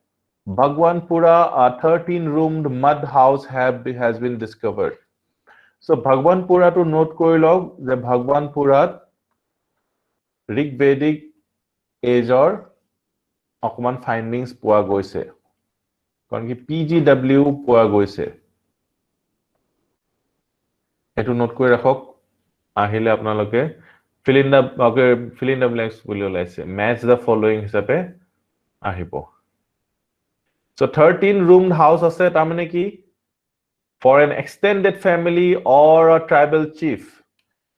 Bhagwanpura, a 13-roomed mud house, has been discovered. So Bhagwanpura to note korilog the Bhagwanpura Rigvedic age or অকমান findings পোৱা গৈছে কাৰণ কি PGW পোৱা গৈছে এটো note কৰি ৰাখক আহিলে আপোনালোকে fill in the blanks বুলি ওলাইছে match the following হিচাপে আহিব so 13 roomed house আছে তাৰ মানে কি for an extended family or a tribal chief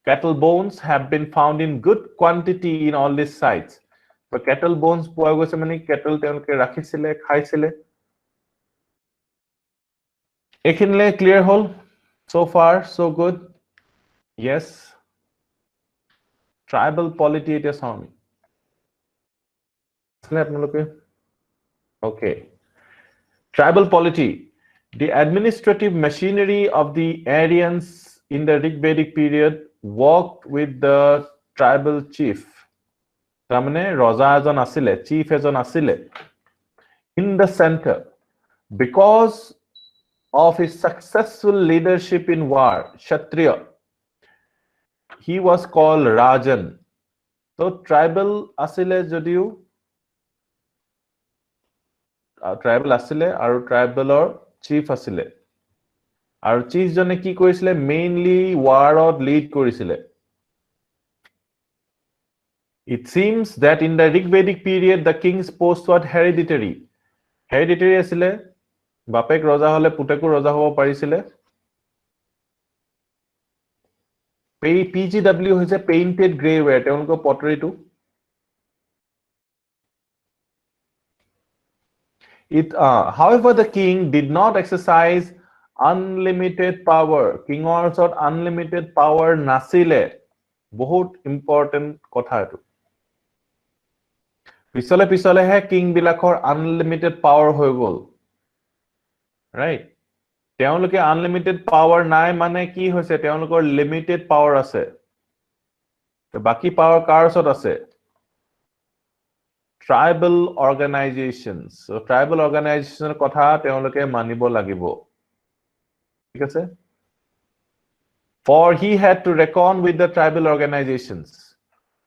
cattle bones have been found in good quantity in all these sites so cattle bones পোৱা গৈছে মানে cattle তেওঁলোকে ৰাখিছিলে খাইছিলে এখিনলে clear হল so far so good yes tribal polity এটা চাও আমি আপোনালোকে okay tribal polity the administrative machinery of the Aryans in the Rigvedic period worked with the tribal chief তাৰমানে ৰজা এজন আছিল chief এজন আছিল in the center because of his successful leadership in war kshatriya he was called rajan so tribal asile jodiu tribal asile aru tribalor chief asile aru chief jone ki korisile mainly war ot lead korisile it seems that in the Rigvedic period the king's post was hereditary asile bapek roja hole puteku roja hobo parisile PGW hoise painted gray ware teonko pottery to it however the king did not exercise unlimited power king or unlimited power nasile bahut important kotha etu pisole he king bilakor unlimited power hoy gol right তেওঁলোকে unlimited power নাই মানে কি হৈছে তেওঁলোকৰ limited power আছে তো বাকি power কাৰ ওচৰত আছে tribal organizations so tribal organization কথা তেওঁলোকে মানিব লাগিব ঠিক আছে for he had to reckon with the tribal organizations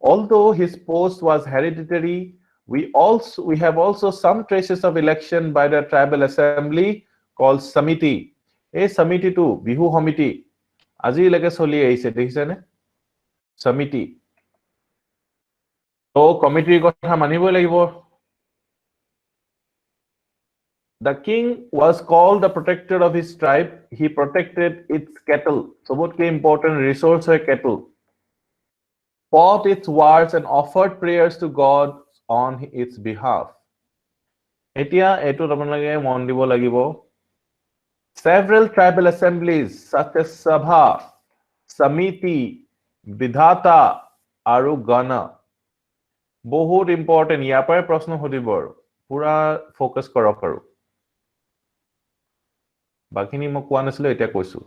although his post was hereditary we have also some traces of election by the tribal assembly called samiti এই সমিতি two Bihu সমিতি আজি লেকে চলি আইছে দেখিছে নে সমিতি তো কমিটিৰ কথা মানিবই লাগিব the king was called the protector of his tribe he protected its cattle sobotke important resource hoy cattle fought its wars and offered prayers to god on its behalf etia etu আপোনালোকে মন দিব লাগিব Several tribal assemblies such as Sabha, Samiti, Vidhata, aru Gana. Bahut important. ইয়াৰ পৰাই প্ৰশ্ন সুধিবৰ পুৰা focus কৰক আৰু বাকিনি মই কোৱা নাছিলো এতিয়া কৈছো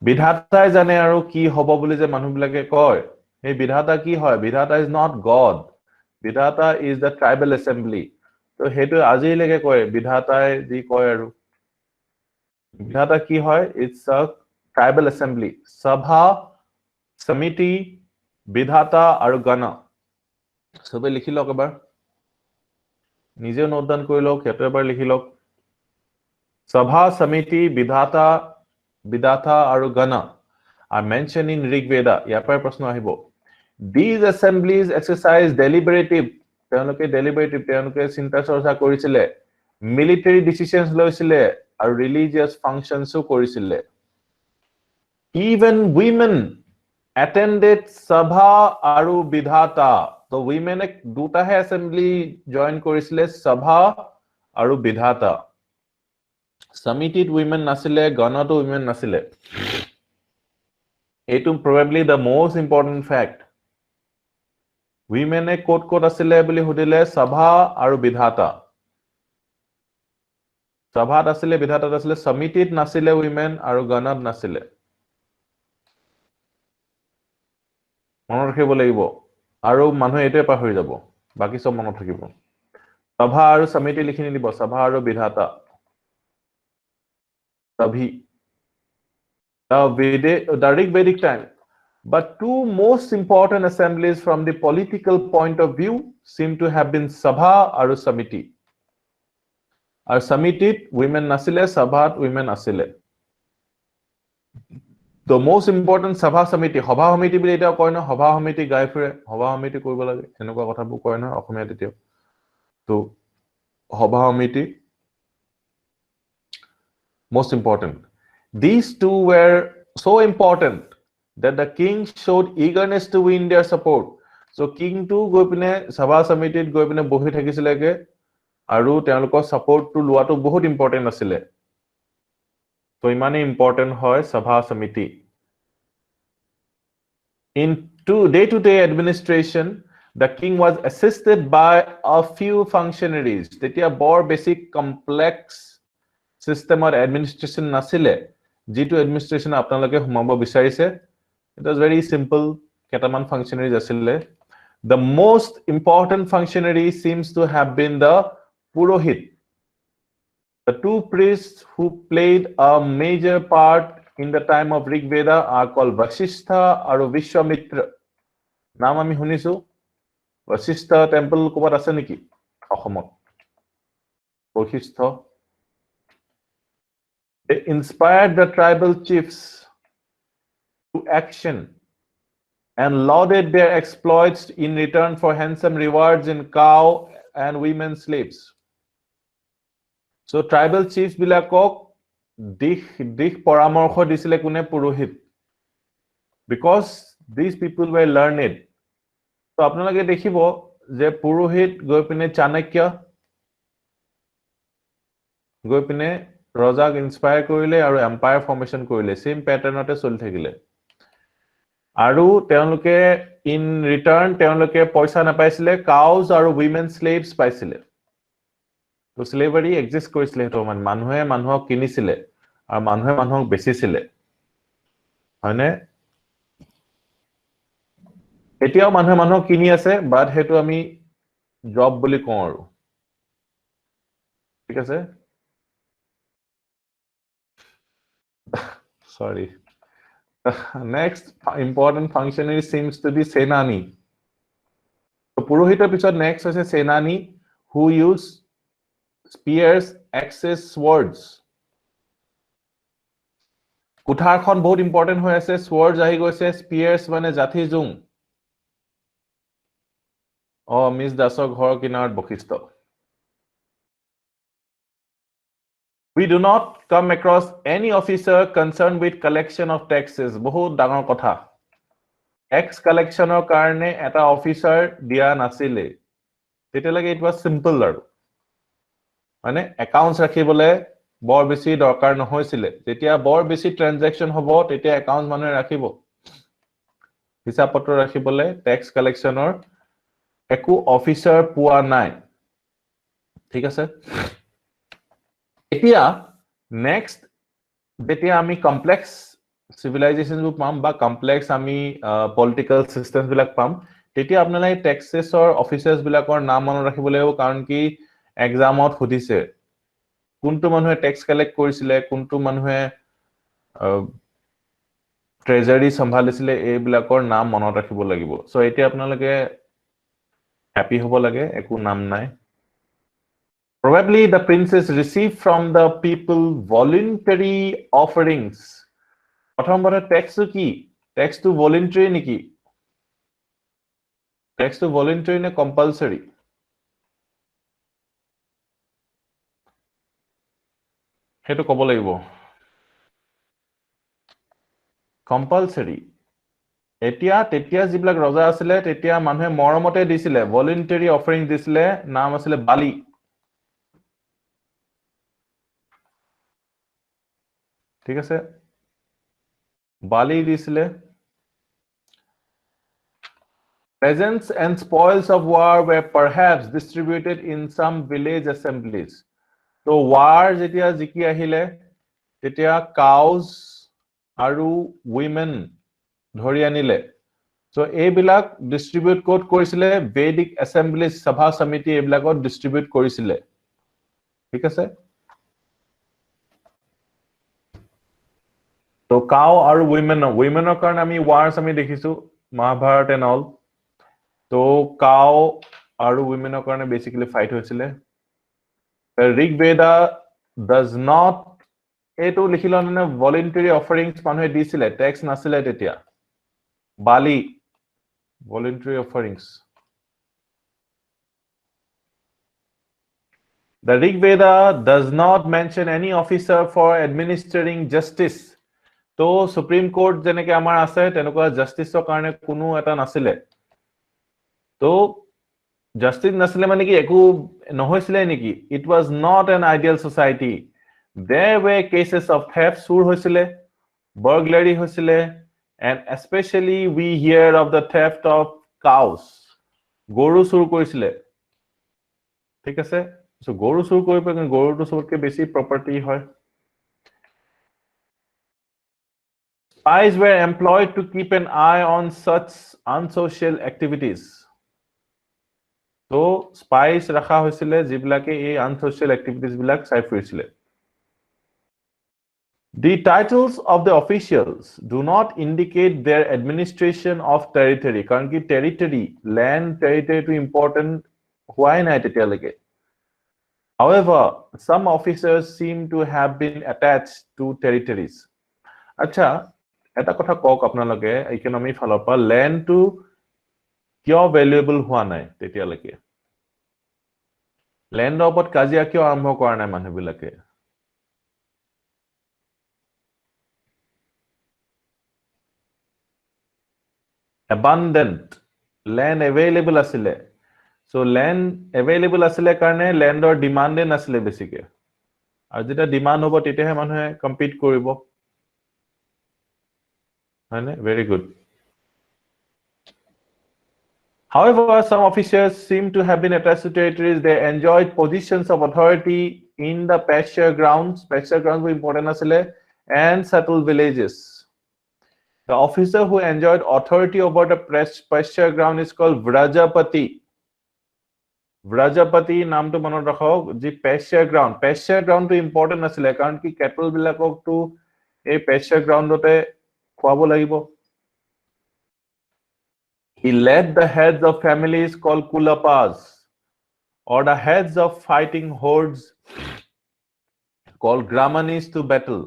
বিধাতাই জানে আৰু কি হ'ব বুলি যে মানুহবিলাকে কয় এই বিধাতা কি হয় বিধাতা is not god বিধাতা is the tribal assembly তো হেতু আজিলৈকে কয় বিধাতাই যি কয় আৰু বিধাতা কি হয় it's a tribal assembly sabha samiti bidhata aru gana সবে লিখি লওক এবাৰ নিজে নোট ডাউন কৰি লওক হেতু এবাৰ লিখি লওক sabha samiti bidhata aru gana are mentioned in Rig Veda ইয়াৰ পৰা প্ৰশ্ন আহিব these assemblies exercise deliberative তেওঁলোকে চিন্তা চৰ্চা কৰিছিলে military decisions লৈছিলে আৰু religious functions কৰিছিলে even women attended sabha aru bidhata so women দুটা হে assembly join কৰিছিলে sabha aru bidhata samitit women নাছিলে গণতো women নাছিলে এটো probably the most important fact women কোট আছিলে বুলি হুদিলে sabha aru bidhata সভাত আছিলে বিধাতাত আছিলে সমিতিত নাছিলে উইমেন আৰু গণত নাছিলে মনত ৰাখিব লাগিব আৰু মানুহ এটাই পাহৰি যাব বাকি সব মনত থাকিব সভা আৰু সমিতি লিখি নিদিব সভা আৰু বিধাতা সভি the Rigvedic time but two most important assemblies from the political point of view seem to have been sabha আৰু samiti আৰু সমিতিত women নাছিলে সভাত women আছিলে The most important Sabha Samiti, Sabha Samiti বুলি এটা কয় ন Sabha Samiti গাই ফুৰে Sabha Samiti কৰিব লাগে এনেকুৱা কথাবোৰ কয় ন অসমীয়াত এতিয়া তো Sabha Samiti most important. These two were so important that the king showed eagerness to win their support. So king to গৈ পিনে Sabha Samiti গৈ পিনে বহি থাকিছিলেগে আৰু তেওঁলোকৰ সাপোৰ্টটো লোৱাটো বহুত ইম্পৰ্টেন্ট আছিলে তো ইমানে ইম্পৰ্টেন্ট হয় Sabha Samiti. In day-to-day administration, the king was assisted by a few functionaries. তেতিয়া বৰ basic complex system or administration নাছিলে যেটো administration আপোনালোকে সোমাব বিচাৰিছে it was very simple কেটামান functionaries আছিলে the most important functionary seems to have been the purohit the two priests who played a major part in the time of Rig Veda are called Vasishtha and Vishwamitra নাম আমি শুনিছো Vasishtha temple ক'বাত আছে নেকি অসমত বৈশিষ্ট্য They inspired the tribal chiefs to action and lauded their exploits in return for handsome rewards in cow and women slaves. So tribal chiefs bilakok dikh paramorkho disile kune purohit because these people were learned. So apnalage dekhibo je purohit goi pine Chanakya goi pine Rajak inspire korile aru empire formation korile same pattern ote choli thakile aru teonloke in return teonloke paisa na paisile cows aru women slaves paisile to slavery exist korisile to manhuhe manhok kinisile aru manhuhe manhok besisile hone etiao manhuhe manhok kini ase but hetu ami job boli kau aru ঠিক আছে sorry next important functionary seems to be Senani. So Purohitar pisot next is Senani who use spears, axes, swords. Kuthar khon bahut important hoy ase swords ahi goise spears mane jathi jung. Oh Miss Dasok ghor kinar bokhisto. We do not come across any officer concerned with collection of taxes. Bahut dangor kotha. Tax collection or karne eta officer dia nasile. Tetelage it was simple aru. Mane accounts rakhibole bor besi dorkar nohoisile. Tetia bor besi transaction hobo tetia accounts mane rakhibo. Hisab patro rakhibole tax collection or eku officer pua nai. ঠিক আছে এতিয়া next যেতিয়া আমি complex civilizations বু পাম বা complex আমি political systems বিলাক পাম তেতিয়া আপোনালাই taxes or officers বিলাকৰ নাম মনত ৰাখিবলৈ হ'ব কাৰণ কি এক্সামত খুদিছে কোনটো মানুহে tax collect কৰিছিলে কোনটো মানুহে treasury সম্ভালিছিলে এই বিলাকৰ নাম মনত ৰাখিব লাগিব সো এতিয়া আপোনালোকে হ্যাপি হ'ব লাগে একো নাম নাই Probably the princes received from the people voluntary offerings. Prothom bore tax to ki? Tax to voluntary niki? Tax to voluntary ne compulsory. Hetu kobo lagibo. Compulsory. Etia tetia jiblak roja asile tetia manhe moromote disile voluntary offering disile naam asile Bali. ঠিক আছে বালি দিছিলে Presents and spoils of war were perhaps distributed in some village assemblies. So war jetia jiki ahile tetia cows aru women dhori anile. So ei bilak distribute code korisile Vedic assemblies Sabha Samiti ei bilakot distribute korisile. ঠিক আছে So cow or women karone ami wars ami dekhisu Mahabharata and all. So cow or women karone basically fight hoisile. The Rig Veda does not এইটো লিখিলো মানে ভলান্টাৰী অফাৰিংছ মানুহে দিছিলে tax নাছিলে তেতিয়া বালি voluntary offerings. The Rig Veda does not mention any officer for administering justice. So Supreme Court যেনেকে আমাৰ আছে তেনেকুৱা justiceৰ কাৰণে কোনো এটা নাছিলে তো justice নাছিলে মানে কি একো নহৈছিলে নেকি it was not an ideal society there were cases of theft চুৰ হৈছিলে burglary হৈছিলে and especially we hear of the theft of cows গৰু চুৰ কৰিছিলে ঠিক আছে সো গৰু চুৰ কৰিব কিন্তু গৰুটো চুৰকে বেছি প্ৰপাৰ্টি হয় spies were employed to keep an eye on such unsocial activities so spies ৰাখা হৈছিলে যিবিলাকে এই unsocial activities বিলাক চাই ফুৰিছিলে The titles of the officials do not indicate their administration of territory কাৰণ কি territory land territory to important হোৱাই নাই তেতিয়ালৈকে However, some officers seem to have been attached to territories. Acha, eta kotha kok apnaloke economy falor pa land to kyo valuable hua nai tetialeke. Land opot kajia kyo arambho kora nai manu bilake. Abundant land available asile. So land available asile karne land or demand nasile besike. Ar jeta demand hobo tete he manhe compete koribo. Very good. However, some officers seem to have been attached to territories. They enjoyed positions of authority in the pasture grounds. Pasture grounds were important asile and settled villages. The officer who enjoyed authority over the pasture ground is called Vrajapati. Vrajapati নামটো মনত ৰাখক যে pasture ground to important আছিল কাৰণ কি cattle বিলাকক তো এই pasture groundতে খোৱাব লাগিব He led the heads of families called kulapas or the heads of fighting hordes called gramanis to battle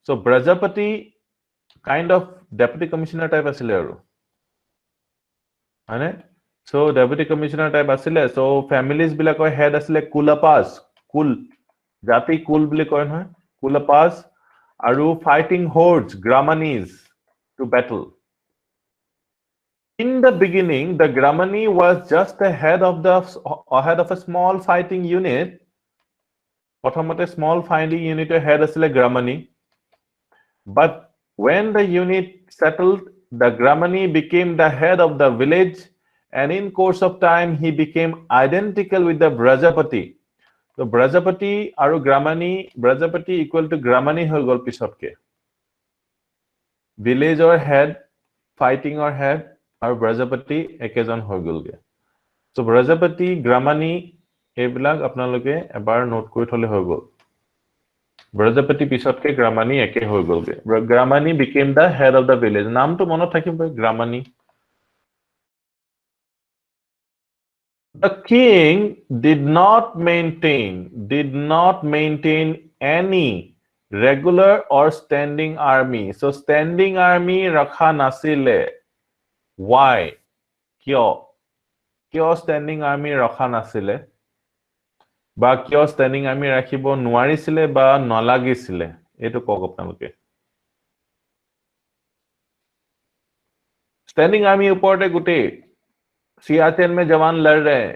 so Vrajapati kind of deputy commissioner type asile aru hane So deputy commissioner type asile so families bilakor head asile kulapas kul jati kul bili koy noy kulapas aru fighting hordes gramanis to battle In the beginning the gramani was just the head of a small fighting unit prothomote small fighting unit head asile gramani but when the unit settled the gramani became the head of the village And in course of time, he became identical with the Brajapati. So Brajapati aru Gramani, Brajapati equal to Gramani hoi gol pisotke. Village or head, fighting or head, aru Brajapati ekejon hoi golge. So Brajapati, Gramani, ebilak apnaloke ebar note kori thole hoi gol. Brajapati pisotke Gramani eke hoi golge. Gramani became the head of the village. Naam to monot thakibo Gramani. The king did not maintain any regular or standing army. So standing army rakha nasile. Why? Kyo standing army rakha nasile? Ba kyo standing army rakhibo nuarisile ba nalagisile? Eto kok apnaloke. Standing army uporte gute Siachen में जवान लड़ रहे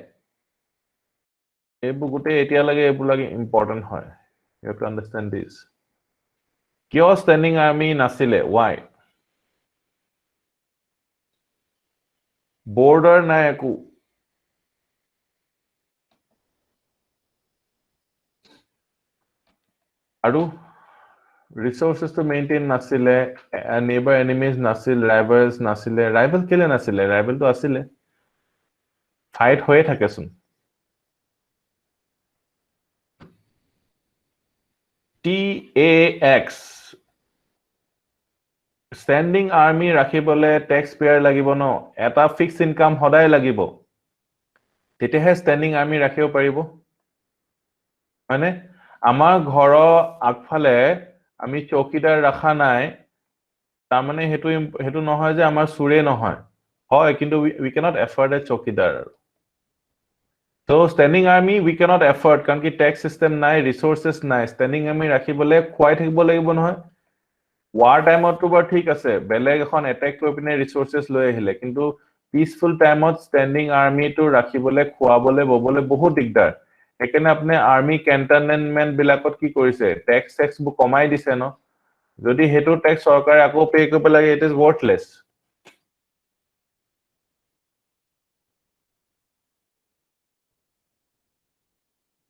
हैं गुटे एटिया लगे important है you have to understand this क्यों standing army नासिले why border ना एकु आरु resources to maintain नासिले neighbor enemies नासिल rivals नासिले rival केले नासिले rival तो आसिले fight hoye thake sun TAX standing army rakhibole taxpayer lagibo no eta fixed income hoday lagibo tete he standing army rakhibo paribo mane amar ghoro agphale আমি চৌকিদাৰ ৰাখা নাই তাৰ মানে হেতু নহয় যে আমাৰ সুৰে নহয় হয় কিন্তু we cannot afford a চৌকিদাৰ so standing army we cannot afford কাৰণ কি tax system নাই resources নাই standing army ৰাখিবলে খুৱাই থাকিব লাগিব নহয় war time তো বৰ ঠিক আছে বেলেগ এখন attack কৰি পিনে resources লৈ আহিলে কিন্তু peaceful time standing army to ৰাখিবলে খুৱাবলে ববলে বহুত দিগদাৰ একেনে আপনি army cantonment বিলাকত কি কৰিছে tax বু কমাই দিছে ন যদি হেতু tax সৰকাৰে আকৌ পে কৰিব লাগে it is worthless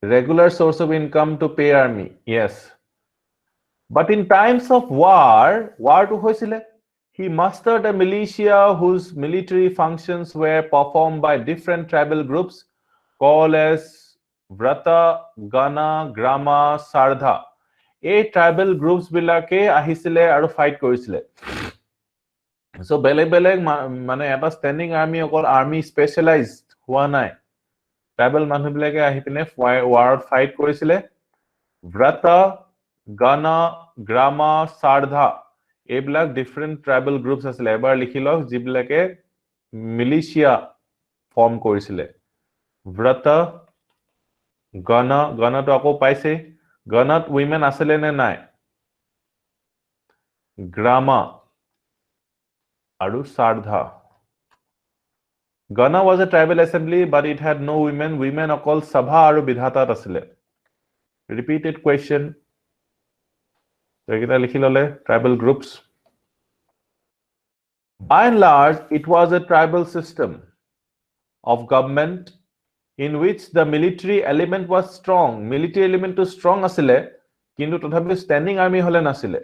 regular source of income to pay army yes but in times of war to hoisile he mustered a militia whose military functions were performed by different tribal groups called as vrata gana grama sardha a tribal groups bilake ahisile aru fight korisile so beleg mane eta standing army okol army specialized hua nai tribal মানুহ বিলাকে আহি পিনে war fight কৰিছিলে vrata gana grama sardha এইবিলাক different tribal groups আছিল এবাৰ লিখিলক যিবিলাকে militia form কৰিছিলে vrata gana তো আকৌ পাইছে ganat women আসলে নে নাই grama আৰু sardha Gana was a tribal assembly, but it had no women. Women are called Sabha aru Bidhata asile. Repeated question. Tribal groups. By and large, it was a tribal system of government in which the military element was strong. Military element to strong asile, kintu tothapi standing army hole nasile.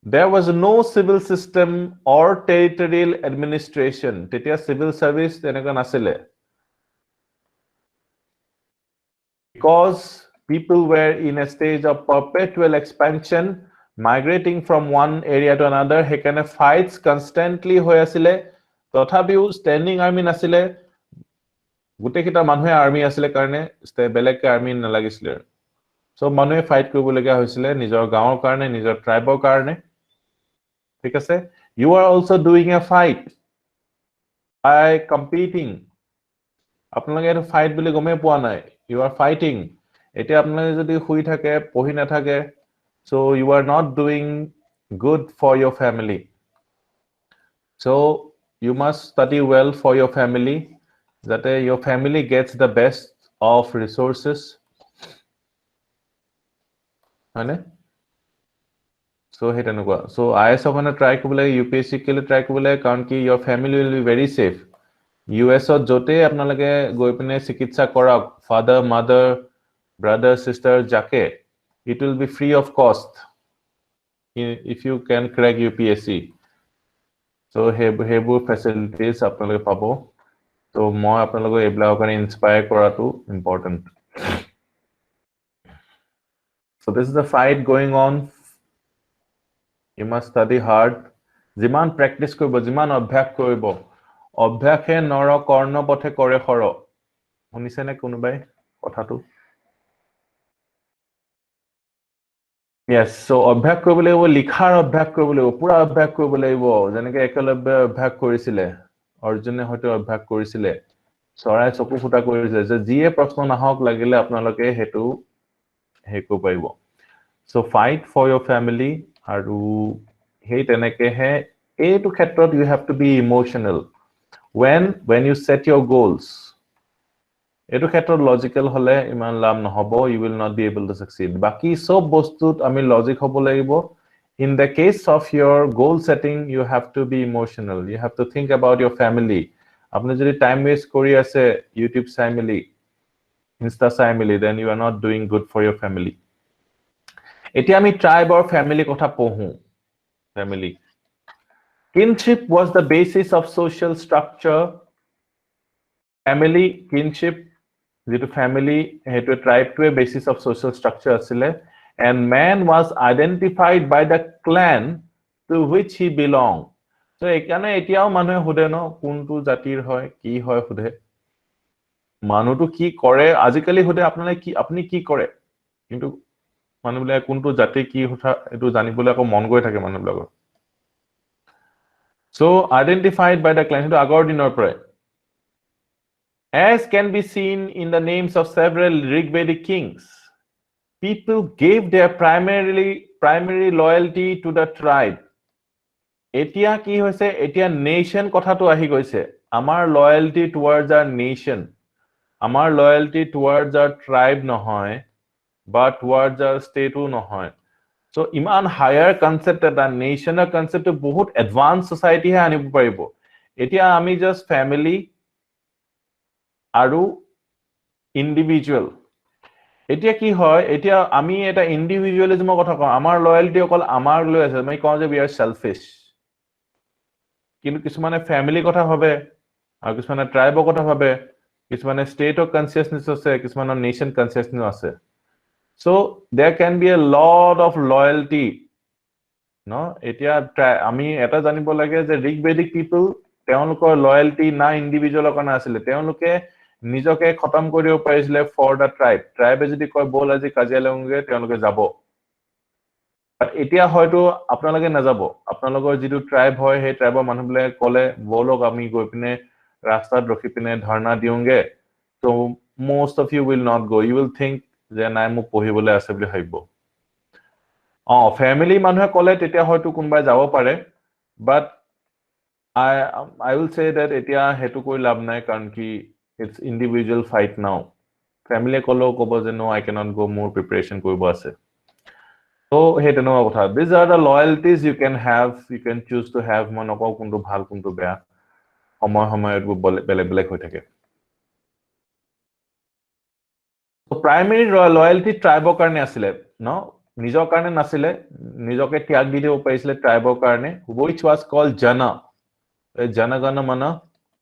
There was no civil system or territorial administration. Tetia civil service teneka nasile. Because people were in a stage of perpetual expansion, migrating from one area to another, hekane fights constantly hoy asile. Tothapiu standing army nasile. Gutekita manhue army asile karne belek army nalagisile. So manhue fight koribolegia hoisile nijor gaon karne, nijor tribe karne. You are also doing a fight by competing. আপোনালোকে fight বুলি গমে পোৱা নাই you are fighting এতিয়া আপোনালোকে যদি হুই থাকে পঢ়ি না থাকে so you are not doing good for your family so you must study well for your family that your family gets the best of resources hane so hetanukwa so IS okone try kobole UPSC kele try kobole karon ki your family will be very safe US jote apnalage goi pine chikitsa korak father mother brother sister jake it will be free of cost if you can crack UPSC so hebu facilities apnalage pabo so moi apnalage ebla okane inspire koratu important so this is the fight going on you must study hard jiman practice koribo jiman abhyas koribo অভ্যাসে নর কর্ণ পথে করে খর শুনিছে নে কোনোবাই কথাটো yes so অভ্যাস কৰিব লাগিব লিখাৰ অভ্যাস কৰিব লাগিব পুৰা অভ্যাস কৰিব লাগিব যেনেকৈ একলব্য অভ্যাস কৰিছিলে অৰ্জুনে হয়তো অভ্যাস কৰিছিলে চৰাই চকু ফুটা কৰিছিলে যে যিয়ে প্ৰশ্ন নাহক লাগিলে আপোনালোকে হেতু হেকো পাইব so fight for your family আৰু হেই তেনেকে হে এইটো ক্ষেত্ৰত you have to be emotional when you set your goals etu khetrot logical hole iman lam nohobo you will not be able to succeed baki sob bostut ami logic hobo lagibo in the case of your goal setting you have to be emotional you have to think about your family apni jodi time waste kori ase YouTube family Insta family then you are not doing good for your family etia ami tribe or family kotha pohu family Kinship was the basis of social structure. Family, kinship, the family, a tribe to a basis of social structure. And man was identified by the clan to which he belonged. So, ekane etiao manue hude no kuntu jatir hoy ki hoy hude. Manu to ki kore, ajikali hude apnale ki apni ki kore. Kintu মানুহবিলাকে কোনটো জাতি কি কথা এটো জানিবলৈ আকৌ মন গৈ থাকে মানুহবিলাকৰ so identified by the clan আগৰ দিনৰ পৰাই as can be seen in the names of several Rigvedic kings people gave their primary loyalty to the tribe etia ki hoise etia nation কথাটো আহি গৈছে আমাৰ loyalty towards our nation আমাৰ loyalty towards our tribe নহয় but towards our state নহয় so iman higher concept eta national concept বহুত advanced society হে আনিব পাৰিব এতিয়া আমি just family আৰু individual এতিয়া কি হয় এতিয়া আমি এটা ইন্ডিভিজুয়ালিজমৰ কথা কওঁ আমাৰ লয়ালটি অকল আমাৰ লৈ আছে মই কওঁ যে we are selfish কিন্তু কিছুমানে ফ্যামিলি কথা ভাবে আৰু কিছুমানে ট্ৰাইবৰ কথা ভাবে কিছুমানে ষ্টেটৰ কনসিয়াসনেস আছে কিছুমানৰ নেশন কনসিয়াসনেস আছে so there can be a lot of loyalty no এতিয়া আমি এটা জানিব লাগে যে ঋগবেদিক পিপল তেওঁলোকৰ লয়ালটি না ইন্ডিভিজুৱেলৰ কাৰণে আছিল তেওঁলোকে নিজকে খতম কৰিব পাৰিছিল ফৰ দা ট্ৰাইবে যদি কয় বল আজি কাজিয়া লওঁগে তেওঁলোকে যাব এতিয়া হয়তো আপোনালোকে নাযাব আপোনালোকৰ যিটো ট্ৰাইব হয় সেই ট্ৰাইবৰ মানুহবিলাক কলে বলক আমি গৈ পিনে ৰাস্তাত ৰখি পিনে ধৰ্ণা দিওঁগে so most of you will not go you will think যে নাই মোক পঢ়িবলৈ আছে বুলি ভাবিব ফ্যামিলি মানুহে কলে তেতিয়া হয়তো কোনবাই যাব পাৰে but I will say that এতিয়া হেতু কৈ লাভ নাই কাৰণ কি it's individual fight now family কলো কব যে no I cannot go more preparation কৰিব আছে so hey তেনেকুৱা কথা these are the loyalties you can choose to have মই নকওঁ কোনটো ভাল কোনটো বেয়া সময় বেলেগ বেলেগ হৈ থাকে so primary loyalty ট্ৰাইবৰ কাৰণে আছিল no নিজৰ কাৰণে নাছিলে নিজকে ত্যাগ দি দিব পাৰিছিল ট্ৰাইবৰ কাৰণে which was called jana jana mana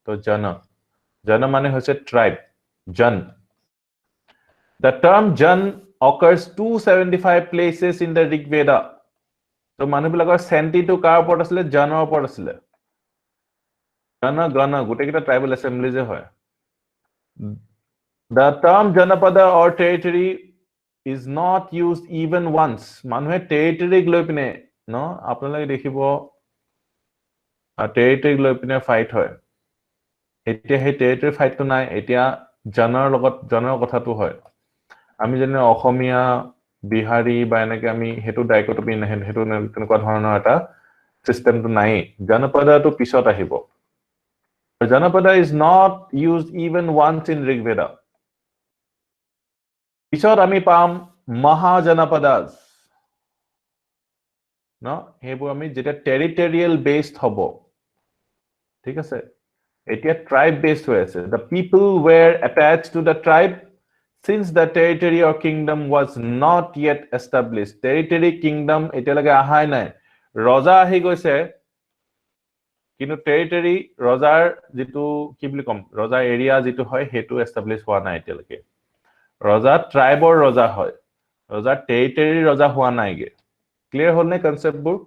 to jana মানে হৈছে tribe jan the term jan occurs 275 places in the Rig Veda so মানুহবিলাকৰ চেন্টিটো কাৰ ওপৰত আছিল জানৰ ওপৰত আছিল jana গোটেইটা ট্ৰাইবল এসেম্বলি যে হয় the term janapada or territory is not used even once মানুহে territory লৈ পিনে no আপোনালোকে দেখিব territory লৈ পিনে ফাইট হয় এতিয়া হে territory ফাইট তো নাই এতিয়া জনৰ কথাটো হয় আমি যেনে অসমীয়া বিহাৰী বা এনেকে আমি হেতু ডাইকটমি নাই হেতু তেনেকুৱা ধৰণৰ এটা সিস্টেমটো নাই জনপদাটো পিছত আহিব janapada is not used even once in Rig Veda পিছত আমি পাম mahajanapadas no হেবু আমি যেটা টেৰিটৰিয়েল বেসড হব ঠিক আছে এতিয়া ট্ৰাইব বেসড হৈ আছে the people were attached to the tribe since the territory or kingdom was not yet established territory kingdom এতিয়ালৈকে আহাই নাই ৰজা আহি গৈছে কিন্তু টেৰিটৰি ৰজাৰ যেটো কি বুলি কম ৰজা এৰিয়া যেটো হয় হেতু এস্টাবলিশ হোৱা নাই এতিয়ালৈকে ৰজা ট্ৰাইবৰ ৰজা হয় ৰজা টেৰিটৰি ৰজা হোৱা নাইগে ক্লিয়াৰ হ'ল নে কনসেপ্টবোৰ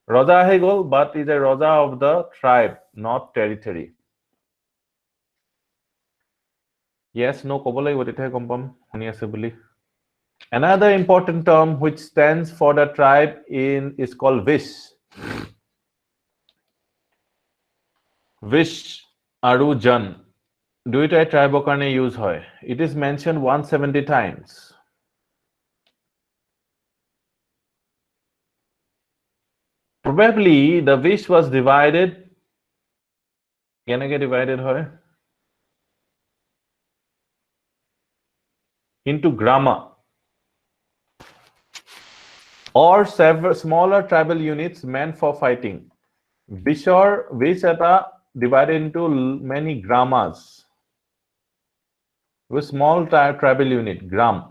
ৰজা আহি গল but is a ৰজা of the tribe not territory yes no ক'ব লাগিব তেতিয়া গম পাম শুনি আছে বুলি another important term which stands for the tribe is called vish আৰু jan দুইটাই ট্ৰাইবৰ কাৰণে ইউজ হয় it is mentioned 170 times probably the vish was divided kenake divided hoy into grama or several smaller tribal units meant for fighting vish eta divided into many gramas with small tribal unit gram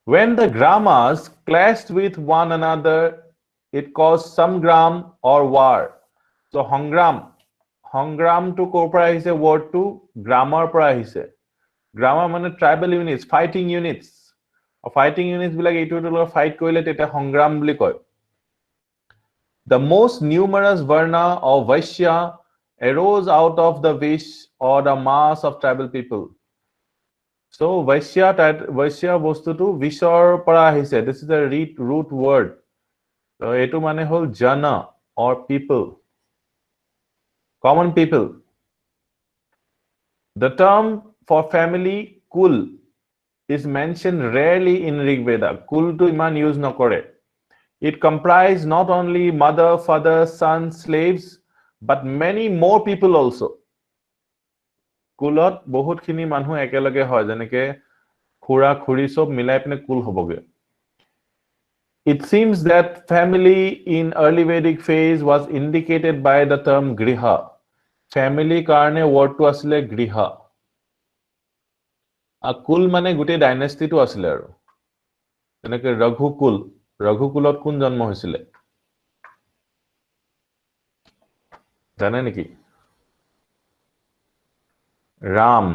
when the gramas clashed with one another it caused some gram or war so hongram to kopra ahise word to grammar pra ahise grammar mane tribal units fighting units bilak etu fight koile teta hongram boli koy the most numerous varna of Vaishya arose out of the Vish or the mass of tribal people So Vaishya বস্তুটো vishor পৰা আহিছে. This is a root word. So etu mane hol jana or people, common people. The term for family kul is mentioned rarely in Rig Veda. Kul to iman use nokore. It comprised not only mother, father, son, slaves, but many more people also. Kulot bahut khini manhu ekelage hoy jeneke khura khuri sob milai pine kul hoboge. It seems that family in early Vedic phase was indicated by the term griha. Family karne word to asile griha. A kul mane gute dynasty to asile aru. Jeneke Raghukul. Raghukulot kun janmo hoisile? Jane neki? Ram.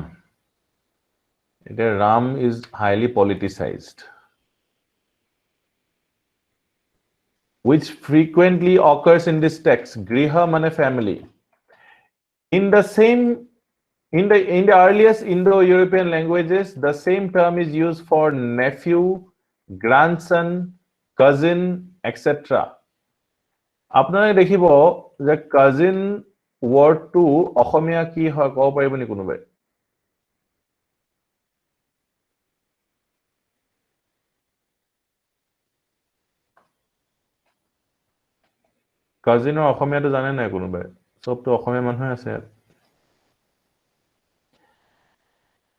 Ram is highly politicized, which frequently occurs in this text. Griha mane family. In the earliest Indo-European languages, the same term is used for nephew, grandson, cousin, etc. Apnare dekhibo je cousin word to Asomia ki hoy kobo paribo ni konobai? Cousin or Asomia to jane nai konobai? Sob to Asomia manhu ase.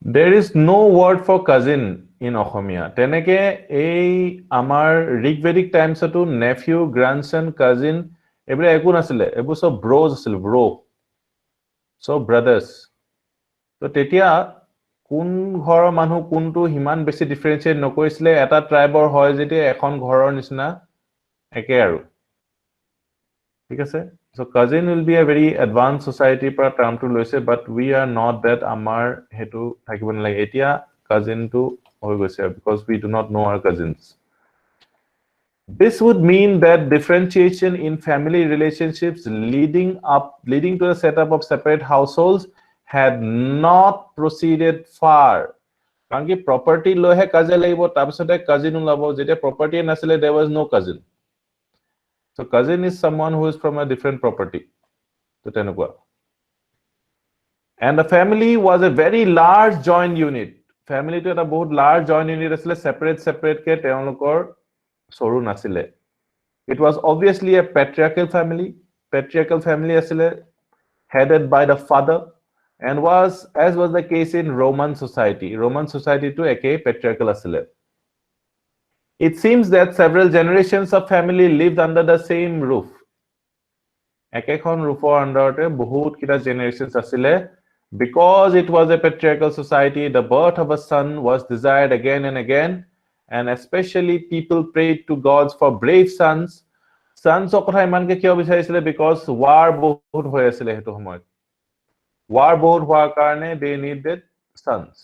There is no word for cousin in Asomia. Teneke ei amar Rigvedic times to nephew, grandson, cousin eble ekun asile. Ebu so bros asile, bro. So brothers. So tetia kun ghor manhu kuntu himan besi differentiate nokoisile eta tribe or hoy jete ekhon ghoror nisna eke aru. ঠিক আছে? So cousin will be a very advanced society para term to loise, but we are not that. Amar hetu thakibo nalage. Etia cousin to hoy goise because we do not know our cousins. This would mean that differentiation in family relationships leading to the setup of separate households had not proceeded far. কাৰণ কি property lohe kaje laibo tarpisate cousin ulabo jete property nasile there was no cousin. So cousin is someone who is from a different property. So tenukwa. And the family was a very large joint unit. Family to eta bahut large joint unit asile, separate ke teolokor soru nasile. It was obviously a patriarchal family. Patriarchal family asile headed by the father, and as was the case in Roman society. Roman society to eke patriarchal asile. It seems that several generations of family lived under the same roof. Ekekhon roofor under bahut kita generations asile. Because it was a patriarchal society, the birth of a son was desired again and again, and especially people prayed to gods for brave sons. Sons okotha iman ke kiyo bicharisile because war bahut hoy asile hetu homoy. War bahut hoar karone they needed sons.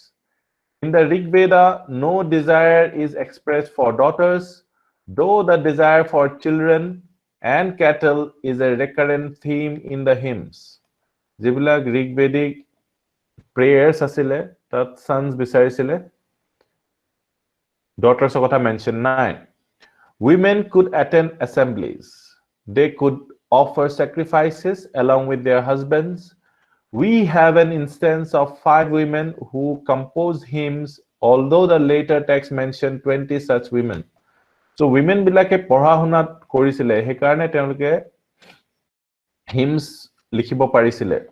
In the Rig Veda, no desire is expressed for daughters, though the desire for children and cattle is a recurrent theme in the hymns. Jibilak Rig Vedic prayers asile, tat sons bicharisile. Daughters okotha mention nai. Women could attend assemblies. They could offer sacrifices along with their husbands. We have an instance of 5 women who composed hymns, although the later text mentioned 20 such women. So women bilake porha hunat korisile, he karone teoloke hymns likhibo parisile.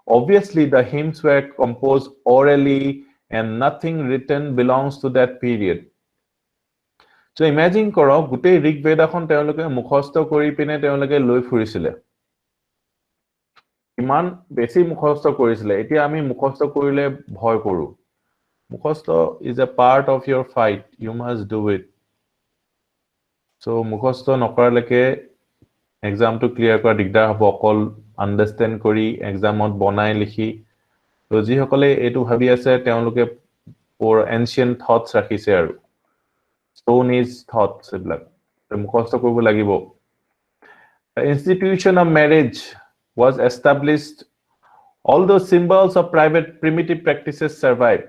Obviously the hymns were composed orally and nothing written belongs to that period. So imagine koro gute Rig Veda khon teoloke mukhosto kori pine teoloke loi furisile. ইমান বেছি মুখস্থ কৰিছিলে এতিয়া আমি মুখস্থ কৰিলে ভয় কৰো মুখস্থ is a part of your fight, you must do it. So মুখস্থ নকৰালৈকে এক্সামটো ক্লিয়াৰ কৰা দিগদাৰ হ'ব অকল আন্ডাৰষ্টেণ্ড কৰি এক্সামত বনাই লিখি তো যিসকলে এইটো ভাবি আছে তেওঁলোকে for ancient thoughts ৰাখিছে আৰু stone age thoughts এইবিলাক মুখস্থ কৰিব লাগিব. The institution of marriage was established, although symbols of primitive practices survived.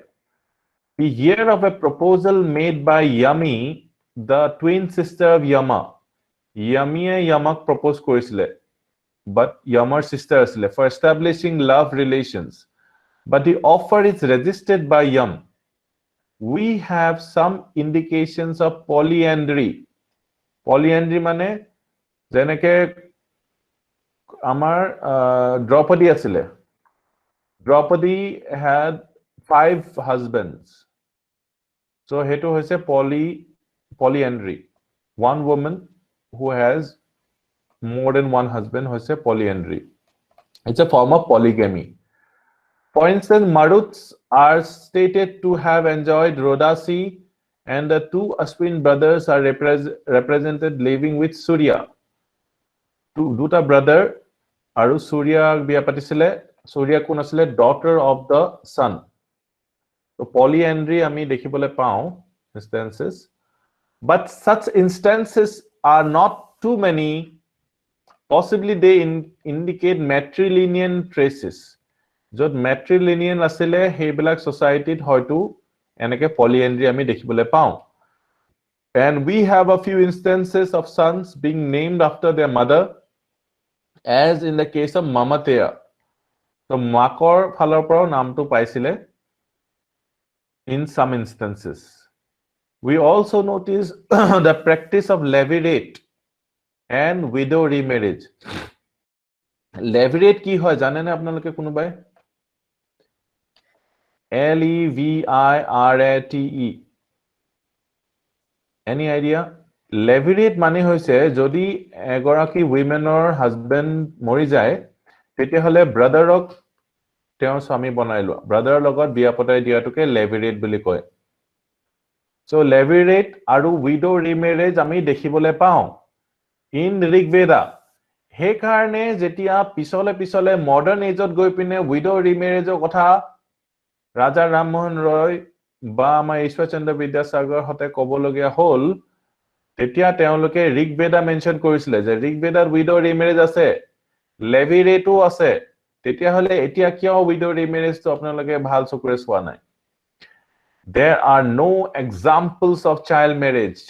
We hear of a proposal made by Yami, the twin sister of Yama. Yami Yamak propose korisile, but Yamar sister asile, for establishing love relations. But the offer is resisted by Yam. We have some indications of polyandry. Polyandry mane jeneke amar Draupadi asile. Draupadi had 5 husbands. So hetu hoise polyandry. One woman who has more than one husband hoise polyandry. It's a form of polygamy. For instance, Maruts are stated to have enjoyed Rodasi, and the 2 Ashwin brothers are represented living with Surya. Duta brother Aru Surya biya patisile. Surya kun asile daughter of the sun. So polyandry ami dekhibole pao instances, but such instances are not too many. Possibly they indicate matrilineal traces. Jot matrilineal asile hebilak society hoitu eneke polyandry ami dekhibole pao. And we have a few instances of sons being named after their mother, as in the case of Mamatea. So Makor phalor paro namtu paisile in some instances. We also notice the practice of levirate and widow remarriage. Levirate ki hoy jane na apnaloke kunubai? Levirate. Any idea? Levirate mane hoise jodi egoraki womenor husband mori jay tete hole brotherok teor swami banai loa. Brother logot biya potai diatoke levirate buli koy. So levirate aru widow remarriage ami dekhibole pao in Rigveda. He karne jetia pisole modern age goi pine widow remarriage kotha Raja Ram Mohan Roy ba ama Ishwar Chandra Vidyasagar hote kobologia hol tetia teoloke Rigveda mention korisile je Rigvedar widow remarriage ase, levirate ase. Tetia hole etia kiyo widow remarriage to apnaloke bhal chokure swa nai. There are no examples of child marriage.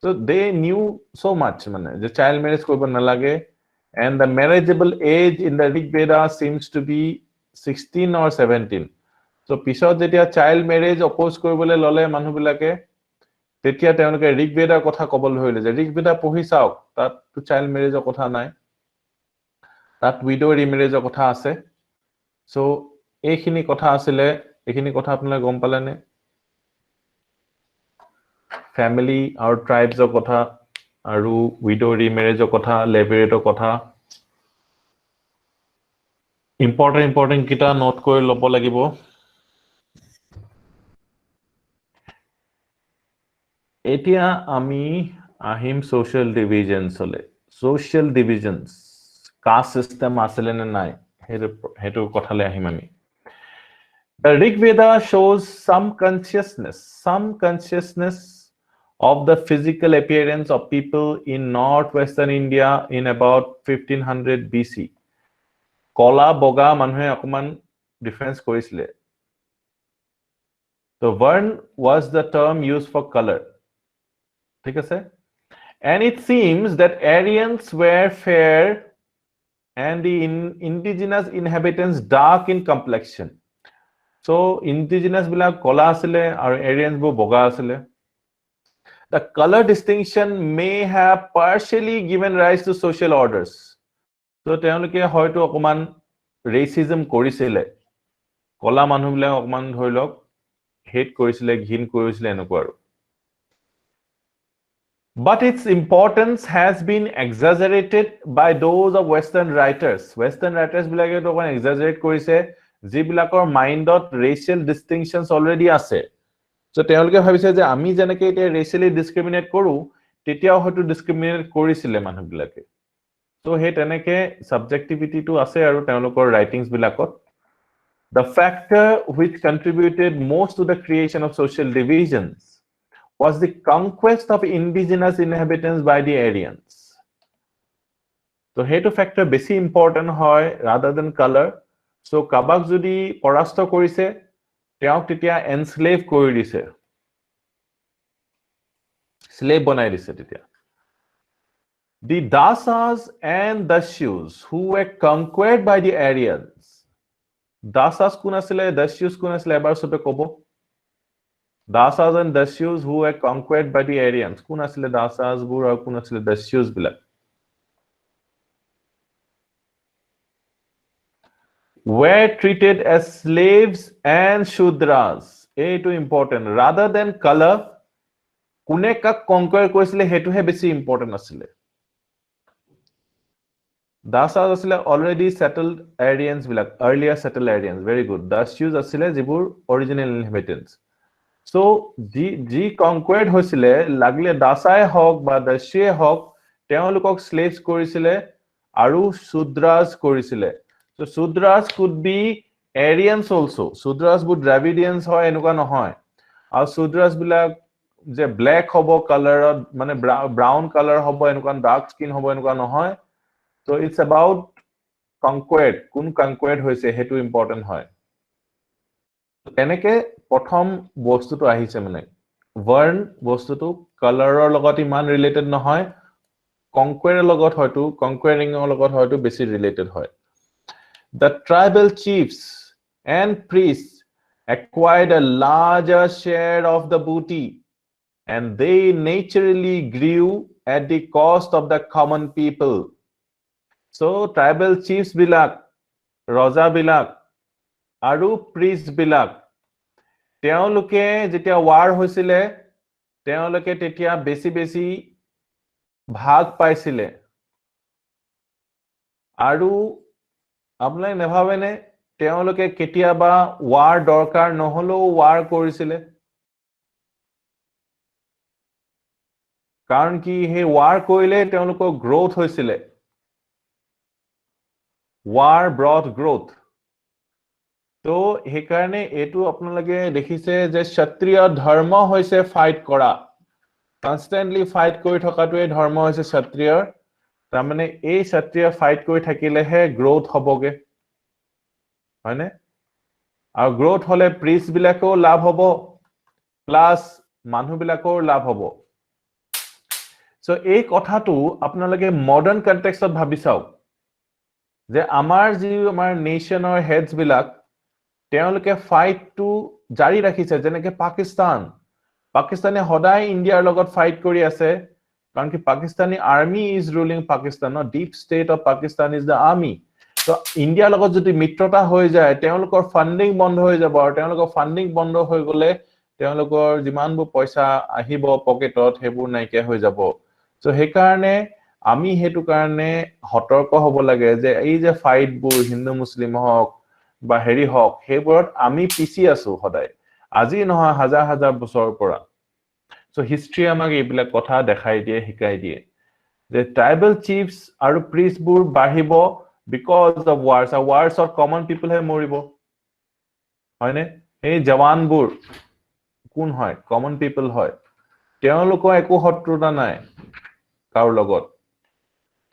So they knew so much. The child marriage koibo nalage, and the marriageable age in the Rig Veda seems to be 16 or 17. So pisot jetia child marriage oppose koibole lole manu bilake tetia teoloke Rig Veda kotha kobol hoile je Rig Veda pohi saok tat to child marriage kotha nai, tat widow remarriage kotha ase. So ekhini kotha asile, ekhini kotha apnale gom pale ne? Family or tribes of kotha aru widow remarriage kotha, levirate kotha. Important kita note koi lobo lagibo. Etia ami ahim social divisions hole. Social divisions. Caste system asile ne nai. Hetu kotha le ahim ami. The Rig Veda shows some consciousness of the physical appearance of people in northwestern India in about 1500 BC. Kola boga manhe akuman difference korisile. The Varn was the term used for color. Thik ase? And it seems that Aryans were fair and the indigenous inhabitants dark in complexion. So indigenous bila kola asile or Aryans bo boga asile. The color distinction may have partially given rise to social orders. So teoloke hoyto okuman racism korisile. Kola manu bila okuman dhorilok hate korisile, ghin korisile enoko aru. But its importance has been exaggerated by those of Western writers. Western writers bilage to okon exaggerate korise jibilakor mindot racial distinctions already ase. So teoloke bhabise je ami janeke eta racially discriminate koru tetia hoyto discriminate korisile manu bilake. So he teneke subjectivity to ase aru teolokor writings bilakot. The factor which contributed most to the creation of social divisions was the conquest of indigenous inhabitants by the Aryans. So hetu factor besi important hoy rather than color. So kabak jodi parasto korise তেওঁক তেতিয়া এনস্লেভ কৰি দিছে slave বনাই দিছে তেতিয়া The Dasas and Dashyus who were conquered by the Aryans. Dasas কোন আছিলে Dashyus কোন আছিলে এবাৰ সবে ক'ব Dasas and Dashyus who were conquered by the Aryans. কোন আছিলে Dasas বোৰ আৰু কোন আছিলে Dashyus বিলাক were treated as slaves and Shudras. এইটো important. Rather than color, কোনে কাক conquer কৰিছিলে হেতুহে বেছি important আছিলে Dasas asile already settled Aryans bilak, earlier settled Aryans. Very good. Dashyus asile jibur original inhabitants. So, ji conquered hoisile, lagle Dasai hok ba Dashye hok, teolukok slaves korisile, aru Shudras korisile. So, Shudras could be Aryans also. Shudras would Dravidians hoy enuka nohoy. Aru Shudras bilak je black hobo color, mane brown color hobo enuka dark skin hobo enuka nohoy. So it's about conquered. Kun conquered hoise hetu important hoy. Teneke prothom bostuto ahise mane. Word bostuto color or logot iman related nohoy. Conquer logot hoytu conquering logot hoytu besi related hoy. The tribal chiefs and priests acquired a larger share of the booty and they naturally grew at the cost of the common people. So tribal chiefs bilak, Raja bilak, aru priest bilak. Teoloke jetia war hoisile, teoloke tetia besi bhag paisile. Aru apnai nebhabene teoloke ketia ba war dorkar noholo war korisile. Karon ki he war koile teoloko growth hoisile. War brought growth. So, hekarne etu apnalage dekhise je kshatriya dharma hoise fight kora. Constantly fight kori thakatue dharma hoise kshatriyar. Tamane ei kshatriya fight kori thakilehe growth hoboge. Hoine? Aru growth hole priest bilako labh hobo plus manhu bilako labh hobo. So, ei kotha tu apnalage modern context ot bhabi sauk. যে আমাৰ যি আমাৰ নেশনৰ heads বিলাক তেওঁলোকে fight to জাৰি ৰাখিছে যেনেকে পাকিস্তানে হদাই ইন্ডিয়াৰ লগত ফাইট কৰি আছে কাৰণ কি Pakistani army is ruling Pakistan deep state of Pakistan is the army তো ইন্ডিয়াৰ লগত যদি মিত্ৰতা হৈ যায় তেওঁলোকৰ ফান্ডিং বন্ধ হৈ যাব আৰু তেওঁলোকৰ ফান্ডিং বন্ধ হৈ গলে তেওঁলোকৰ যিমানবোৰ পইচা আহিব পকেটত হেবোৰ নাইকিয়া হৈ যাব সো হেকাৰণে আমি হেতু কাৰণে হতৰ্ক হব লাগে যে এই যে ফাইট বুৰ হিন্দু মুসলিম হক বা হেৰি হক হেবোৰত আমি পিছি আছো হদাই আজি নহয় হাজাৰ বছৰ পৰা সো হিষ্ট্ৰি আমাক এইবিলাক কথা দেখাই দিয়ে শিকাই দিয়ে যে ট্ৰাইবেল চিফস আৰু প্ৰিষ্ট বুৰ বাহিব বিকজ অফ ওয়াৰ্স অফ কমন পিপল হে মৰিব হয়নে এই জওয়ান বুৰ কোন হয় কমন পিপল হয় তেওঁলোকৰ একো শত্ৰুতা নাই কাৰো লগত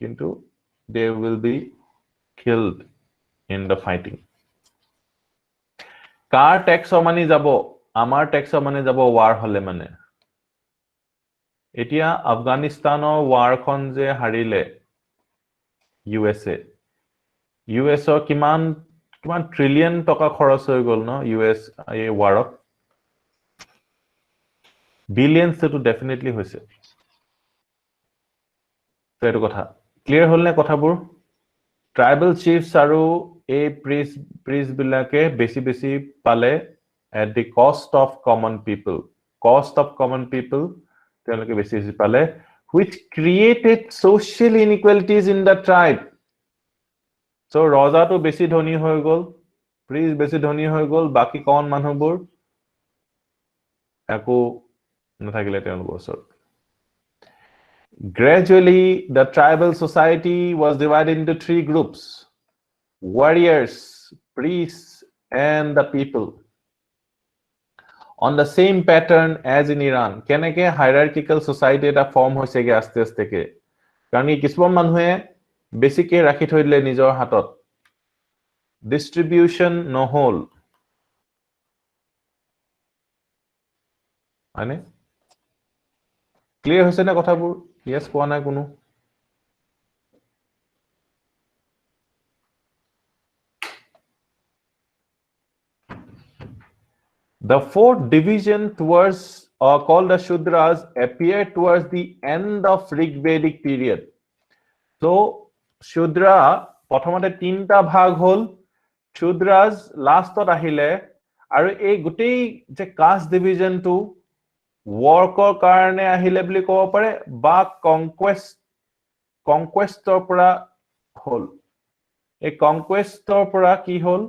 কিন্তু they will be killed in the fighting কাৰ ট্যাক্স মানি যাব আমাৰ ট্যাক্স মানি যাব war হলে মানে এতিয়া আফগানিস্তানৰ war খন যে হাৰিলে US কিমান ট্ৰিলিয়ন টকা খৰচ হৈ গল ন US এই warত বিলিয়নস তো ডেফিনেটলি হৈছে তো এটো কথা ক্লিয়াৰ হল নে কথাবোৰ ট্ৰাইবেল চিফস আৰু এই প্ৰিষ্ট বিলাকে বেছি পালে at the cost of common people তেওঁলোকে বেছি পালে which created social inequalities in the tribe so ৰজা তো বেছি ধনী হৈ গল প্ৰিষ্ট বেছি ধনী হৈ গল বাকি কোন মানুহবোৰ একো নাথাকিলে তেওঁলোকৰ ওচৰত Gradually, the tribal society was divided into three groups: warriors, priests, and the people. On the same pattern as in Iran, keneke hierarchical society eta form hoise ge aste ke. Kani kisman manhue basically rakhi thoi dile nijor hatot. Distribution no hole. আনে clear হৈছে না কথাবোৰ yes কোৱা নাই কোনো The fourth division towards called the Shudras appeared towards the end of Rigvedic period. So Shudra প্ৰথমতে তিনটা ভাগ হল Shudras lastত আহিলে আৰু এই গোটেই যে কাষ্ট ডিভিজনটো workৰ কাৰণে আহিলে বুলি ক'ব পাৰে বা কনকুৱেষ্টৰ পৰা হল এই কনকুৱেষ্টৰ পৰা কি হল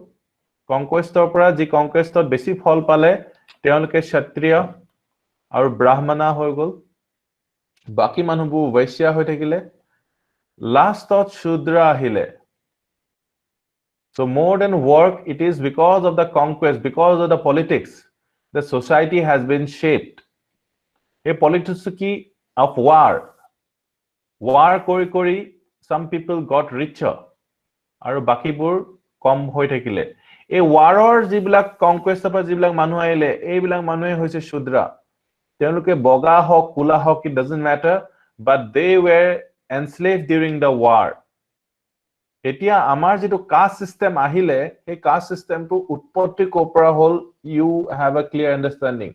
কনকুৱেষ্টৰ পৰা যি কনকুৱেষ্টত বেছি ফল পালে তেওঁলোকে ক্ষত্ৰিয় আৰু ব্ৰাহ্মণা হৈ গল বাকি মানুহবোৰ বৈশ্য হৈ থাকিলে লাষ্টত শূদ্ৰ আহিলে So more than work, it is because of the conquest, because of the politics, the society has been shaped. A politics of war. War kori, some people got richer. Aru bakibur kom hoi thakile. A waror jibilak conquest of jibilak manu aile, e bilak manu hoise Shudra. Teluke boga hok, kula hok, it doesn't matter, but they were enslaved during the war. এতিয়া আমাৰ যেটো caste system আহিলে এই caste সিস্টেমটো উৎপত্তি কোপৰা হল U have a clear আন্ডাৰস্ট্যান্ডিং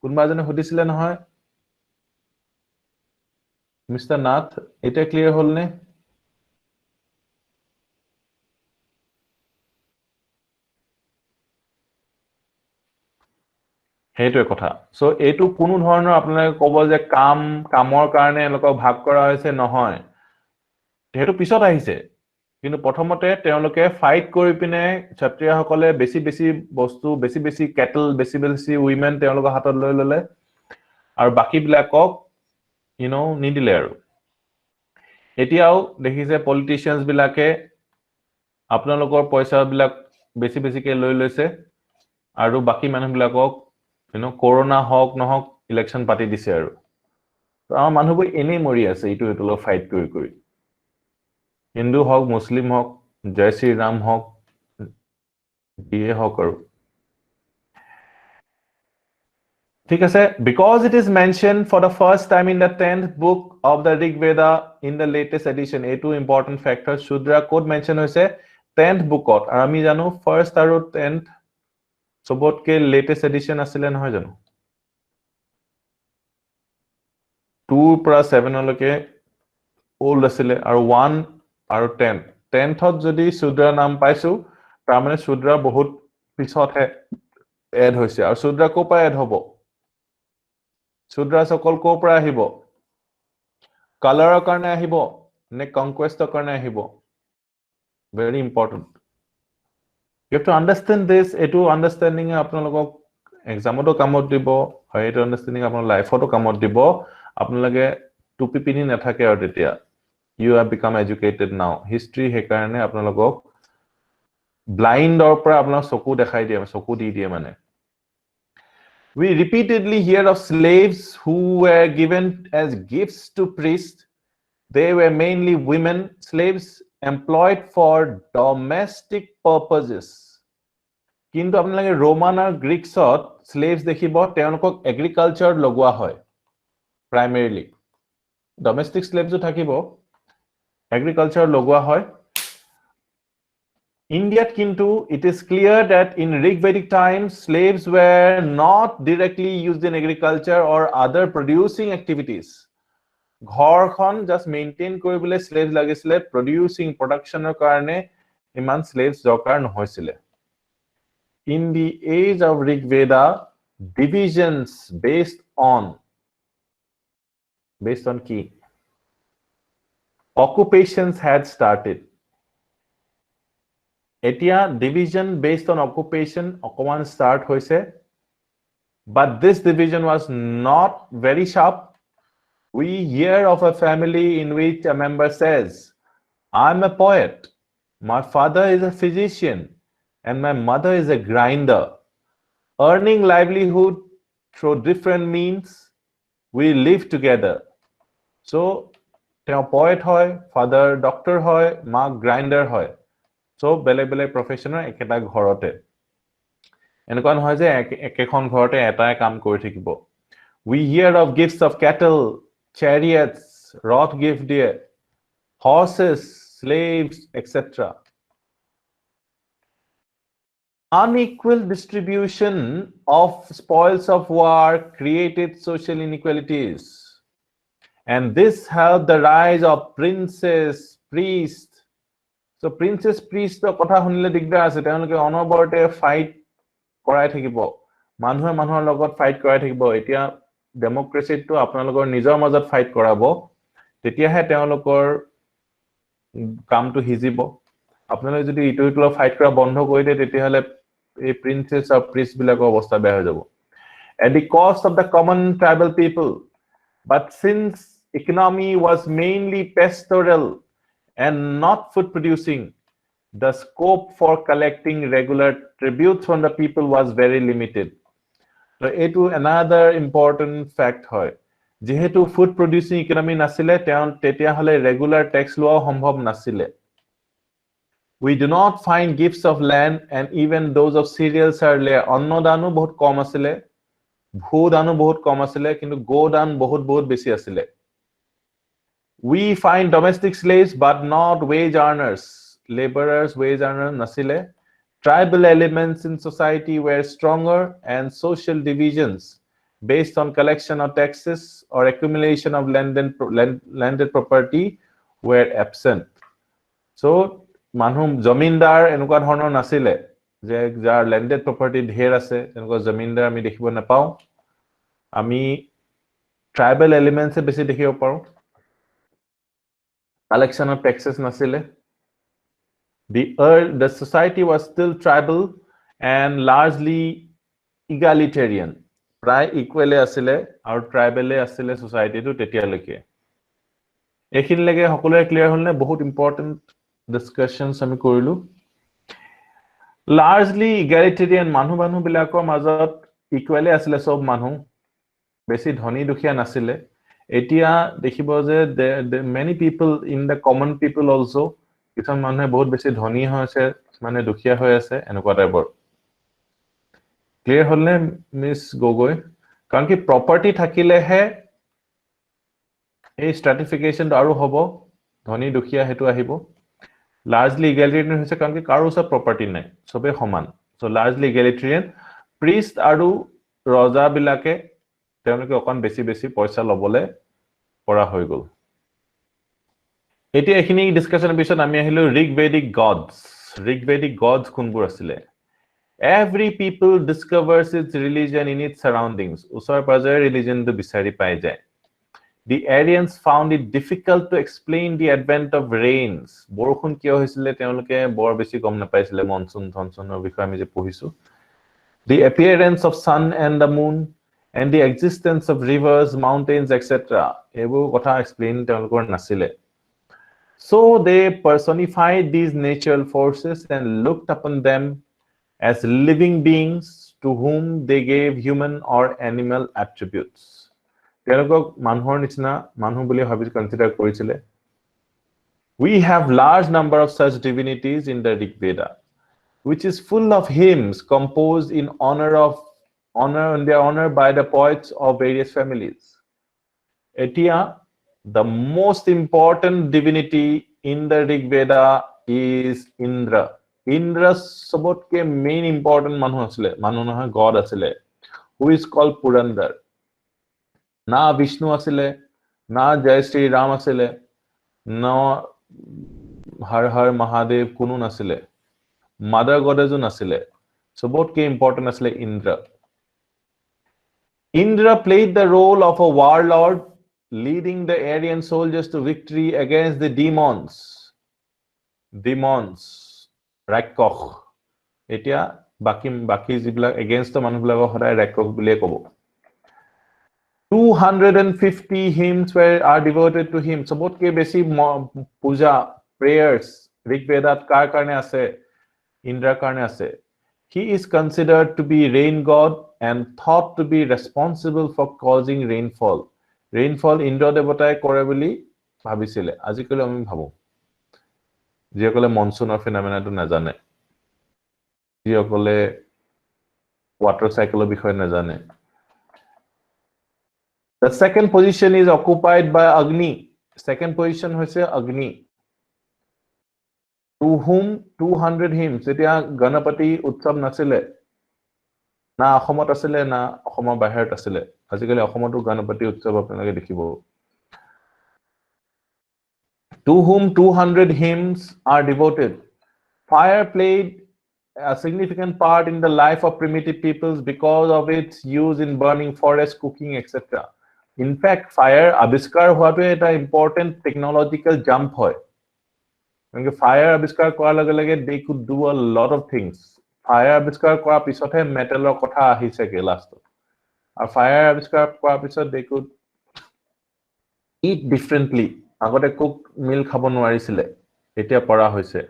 কোনবা জনে সুধিছিলে নহয় মিস্টাৰ নাথ এটা ক্লিয়াৰ হল নে হেইটোৱে কথা সো এটো কোনো ধৰণৰ আপোনালোকে ক'ব যে কামৰ কাৰণে এলোকক ভাগ কৰা হৈছে নহয় হেটো পিছত আহিছে কিন্তু প্ৰথমতে তেওঁলোকে ফাইট কৰি পিনে ক্ষত্ৰিয় সকলে বেছি বস্তু বেছি কেটল বেছি উইমেন তেওঁলোকৰ হাতত লৈ ললে আৰু বাকি বিলাকক নিদিলে আৰু এতিয়াও দেখিছে পলিটিশিয়ানস বিলাকে আপোনালোকৰ পইচা বিলাক বেছিকে লৈ লৈছে আৰু বাকি মানুহ বিলাকক কৰোনা হক নহক ইলেকশন পাতি দিছে আৰু আমাৰ মানুহবোৰ এনেই মৰি আছে ইটো ফাইট কৰি Hindu hok, Muslim hok, Jai Shri Ram hok, diye hok karu. ঠিক আছে, because it is mentioned for the first time in the 10th book of the Rig Veda in the latest edition, a two important factors, Shudra code mention hoise 10th book ot, আৰু আমি জানো first আৰু 10th সবতকে latest edition আছিলে নহয় জানো 2 পৰা 7 লৈকে old আছিলে আৰু 1 আৰু 10th যদি Shudra নাম পাইছো তাৰ মানে Shudra বহুত পিছত হে এড হৈছে আৰু Shudra কো পৰা এড হ'ব Shudra সকল কো পৰা আহিব কালাৰৰ কাৰণে আহিব নে কনকুৱেষ্টৰ কাৰণে আহিব very important you have to understand this etu understanding আপোনালোকক এক্সামতো কামত দিব হয় এটো understanding আপোনাৰ লাইফতো কামত দিব আপোনালোকে টুপি পিনি নাথাকে আৰু তেতিয়া you have become educated now history he karone apnalogok blind or pra apna soku dekhai diye soku di diye mane we repeatedly hear of slaves who were given as gifts to priests they were mainly women slaves employed for domestic purposes kintu apnalage roman or greeks ot slaves dekhibo teolokok agriculture logwa hoy primarily domestic slaves jo thakibo agriculture logwa hoy India kintu it is clear that in Rigvedic times slaves were not directly used in agriculture or other producing activities ghor khon just maintain koribole slaves lagisile producing production er karone iman slaves dokar nohoisile in the age of Rigveda divisions based on key occupations had started etia division based on occupation okoman start hoise but this division was not very sharp we hear of a family in which a member says I'm a poet my father is a physician and my mother is a grinder earning livelihood through different means we live together so তেওঁ poet hoy father doctor hoy ma grinder hoy so bele professional eketa ghorote এনেকুৱা নহয় যে একেখন ঘৰতে এটাই কাম কৰি থাকিব we hear of gifts of cattle chariots wrought gift দিয়ে horses slaves etc unequal distribution of spoils of war created social inequalities and this helped the rise of princes priests so princess priest কথা শুনিলে দিগদাৰ আছে তেওঁলোকে অনবৰতে fight কৰাই থাকিব মানুহে মানুহৰ লগত ফাইট কৰাই থাকিব এতিয়া ডেমক্ৰেচিটো আপোনালোকৰ নিজৰ মাজত ফাইট কৰাব তেতিয়াহে তেওঁলোকৰ কামটো হিজিব আপোনালোকে যদি ইটো ফাইট কৰা বন্ধ কৰি দিয়ে তেতিয়াহলে এই প্ৰিন্সেছ অফ প্ৰিষ্ট বিলাকৰ অৱস্থা বেয়া হৈ যাব at the cost of the common tribal people but since economy was mainly pastoral and not food producing the scope for collecting regular tributes from the people was very limited so etu another important fact hoy jehetu food producing economy nasile tetia hole regular tax loa সম্ভৱ nasile we do not find gifts of land and even those of cereals are rare annodanu bahut kom asile bhudanu bahut kom asile kintu godan bahut beshi asile we find domestic slaves but not wage earners laborers wage earners nasile tribal elements in society were stronger and social divisions based on collection of taxes or accumulation of landed property were absent so মানুহ জমিনদাৰ এনেকুৱা ধৰণৰ নাছিলে যে যাৰ landed property ঢেৰ আছে এনেকুৱা জমিনদাৰ আমি দেখিব নাপাও আমি ট্ৰাইবেল এলিমেন্টছ বেছি দেখিব পাৰো collection of taxes nasile the society was still tribal and largely egalitarian প্ৰায় ইকুৱেলে আছিল আৰু ট্ৰাইবেলে আছিল সোসাইটিটো তেতিয়ালৈকে এখিনলৈকে সকলোৱে ক্লিয়াৰ হ'ল নে বহুত ইম্পৰ্টেন্ট discussions আমি কৰিলো largely egalitarian মানুহ বিলাকৰ মাজত ইকুৱেলে আছিল সব মানুহ বেছি ধনী দুখীয়া নাছিলে এতিয়া দেখিব যে many people in the common people also কিছুমান মানুহে বহুত বেছি ধনী হৈছে মানে দুখীয়া হৈ আছে এনেকুৱা টাইপৰ ক্লিয়াৰ হ'ল নে মিস গগৈ কাৰণ কি প্ৰপাৰ্টি থাকিলেহে এই স্ট্ৰাটিফিকেশন আৰু হ'ব ধনী দুখীয়া হেতু আহিব largely egalitarian হৈছে কাৰণ কি কাৰো ওচৰত প্ৰপাৰ্টি নাই সবে সমান so largely egalitarian priest আৰু ৰজা বিলাকে তেওঁলোকে অকন বেছি পইচা লবলে পৰা হৈ গল এতিয়া এখিনি ডিসকাশনৰ পিছত আমি আহিলো ঋগবেদিক gods কোনবোৰ আছিল every people discovers its religion in its surroundings usar pazar religion to bisari pai jay the Aryans found it difficult to explain the advent of rains borokhun kiyo hoisile teoloke bor beshi gom na paisile monsoon thonsonor bikhoy ami je pohisu the appearance of sun and the moon and the existence of rivers mountains etc ebu kotha explain teolokor nasile so they personified these natural forces and looked upon them as living beings to whom they gave human or animal attributes telokok manhor nichna manhu boli bhabi consider korichile we have large number of such divinities in the Rig Veda which is full of hymns composed in honor by the poets of various families etia the most important divinity in the Rig Veda is Indra sobotke main important manu asile manu noha god asile who is called Purandar na Vishnu asile na Jai Shri Ram asile no har Mahadev kunu nasile mother goddess nasile sobotke important asile Indra played the role of a warlord leading the Aryan soldiers to victory against the demons Rakkok etia baki jibla against the manu blago hoday Rakkok bule kobo 250 hymns are devoted to him sobotke beshi puja prayers Rig Vedat kar karne ase Indra karne ase he is considered to be rain god and thought to be responsible for causing rainfall Indra devotai kore boli bhabisile ajikale ami bhabu যিসকলে মনসুনৰ ফেনোমেনাটো নাজানে যিসকলে water cycle বিষয়ে নাজানে. The second position is occupied by Agni. Second position হৈছে Agni. To whom 200 hymns. এতিয়া গণপতি উৎসৱ নাছিলে, না অসমত আছিলে না অসমৰ বাহিৰত আছিলে. আজিকালি অসমতো গণপতি উৎসৱ আপোনালোকে দেখিব. To whom 200 hymns are devoted. Fire played a significant part in the life of primitive peoples because of its use in burning forest, cooking, etc. In fact, fire abiskar hoato eta important technological jump hoy. Because fire abiskar kora lage lage they could do a lot of things. Fire abiskar kora pisothe metal or kotha ahise ke last. Or fire abiskar kora pisot they could eat differently. Agote cooked meal khabo nwarisile. Etia pora hoise.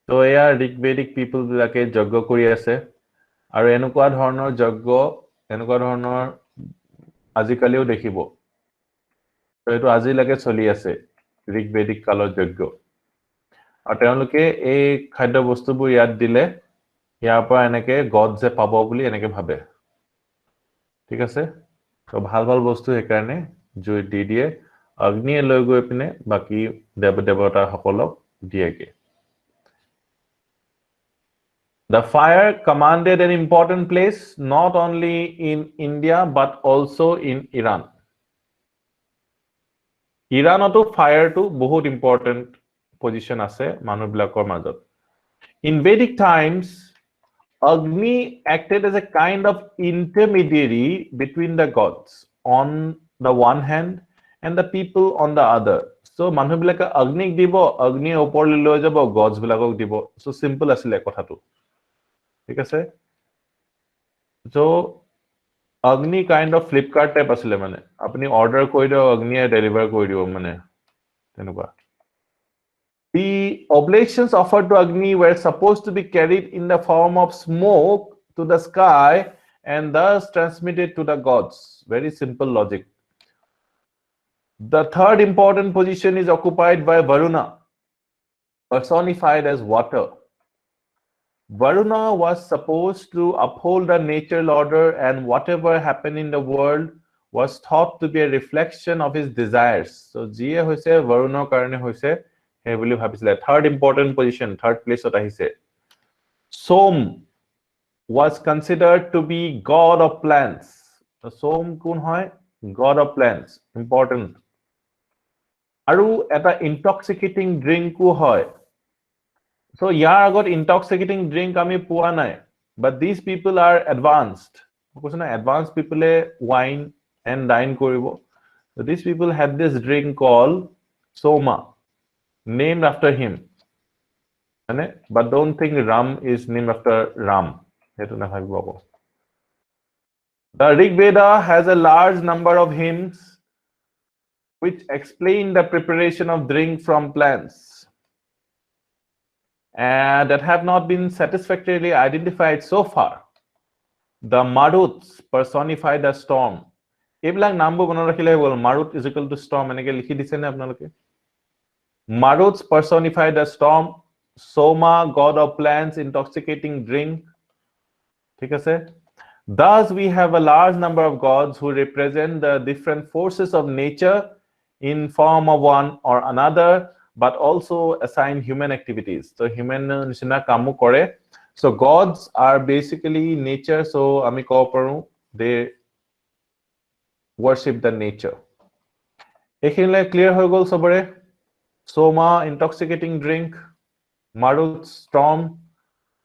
So yeah, Rigvedic people বিলাকে যজ্ঞ কৰি আছে আৰু এনেকুৱা ধৰণৰ যজ্ঞ এনেকুৱা ধৰণৰ আজিকালিও দেখিব. তো এটো আজিলৈকে চলি আছে ঋগবেদিক কালৰ যজ্ঞ. আৰু তেওঁলোকে এই খাদ্য বস্তুবোৰ ইয়াত দিলে ইয়াৰ পৰা এনেকে গড যে পাব বুলি এনেকে ভাবে. ঠিক আছে? তো ভাল ভাল বস্তু একাৰণে জুই দি দিয়ে, অগ্নিয়ে লৈ গৈ পিনে বাকি দেৱতা সকলক দিয়েগে. The fire commanded an important place not only in India but also in Iran. Iranoto fire to bahut important position ase manu bilakor majot. In Vedic times, Agni acted as a kind of intermediary between the gods on the one hand and the people on the other. So manu bilaka Agni dibo, Agni opor loi jabo, gods bilakok dibo. So simple asile kotha to. ঠিক আছে so Agni kind of Flipkart type asile mane apni order koi dio Agni deliver koi dio mane tenuka. The oblations offered to Agni were supposed to be carried in the form of smoke to the sky and thus transmitted to the gods. Very simple logic. The third important position is occupied by Varuna, personified as water. Varuna was supposed to uphold the natural order and whatever happened in the world was thought to be a reflection of his desires. So jiye hoise Varuna karone hoise he boli bhabisile. Third important position, third place ot ahise. Som was considered to be god of plants. So Som kun hoy? God of plants. Important. Aru eta intoxicating drink ku hoy. So yar agot intoxicating drink ami poa nai, but these people are advanced. Because na advanced people wine and dine koribo. So these people had this drink called Soma, named after him. But don't think rum is named after Ram. The Rig Veda has a large number of hymns which explain the preparation of drink from plants. And that have not been satisfactorily identified so far. The Maruts personify the storm. Ebilak nambo bana rakhile bol Marut is equal to storm eneke likhi dise na apnaloke. Maruts personify the storm. Soma, god of plants, intoxicating drink. Thik ase? Thus we have a large number of gods who represent the different forces of nature in form of one or another, but also assign human activities. So human nishina kamu kore. So gods are basically nature. So ami ko paru they worship the nature. Ekhinle clear hoy gol sobore. Soma, intoxicating drink. Marut, storm.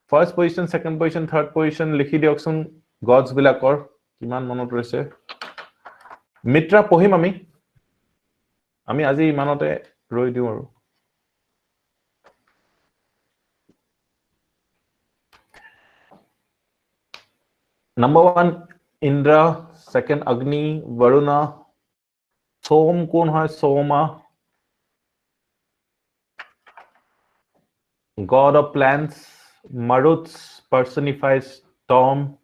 First position, second position, third position. Likhi dioksun gods bilakor kiman monot roise. Mitra pohim ami. Ami aji imanote roi diu aru. Number one, Indra. Second, Agni, Varuna. Som kun hai? Soma, god of plants. Maruts personifies storm.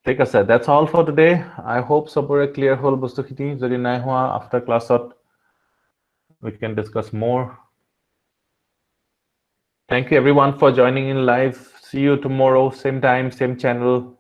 Take a set. That's all for today. I hope sabore clear hole bostu khiti. Jodi nai hua after class we can discuss more. Thank you everyone for joining in live. See you tomorrow, same time, same channel.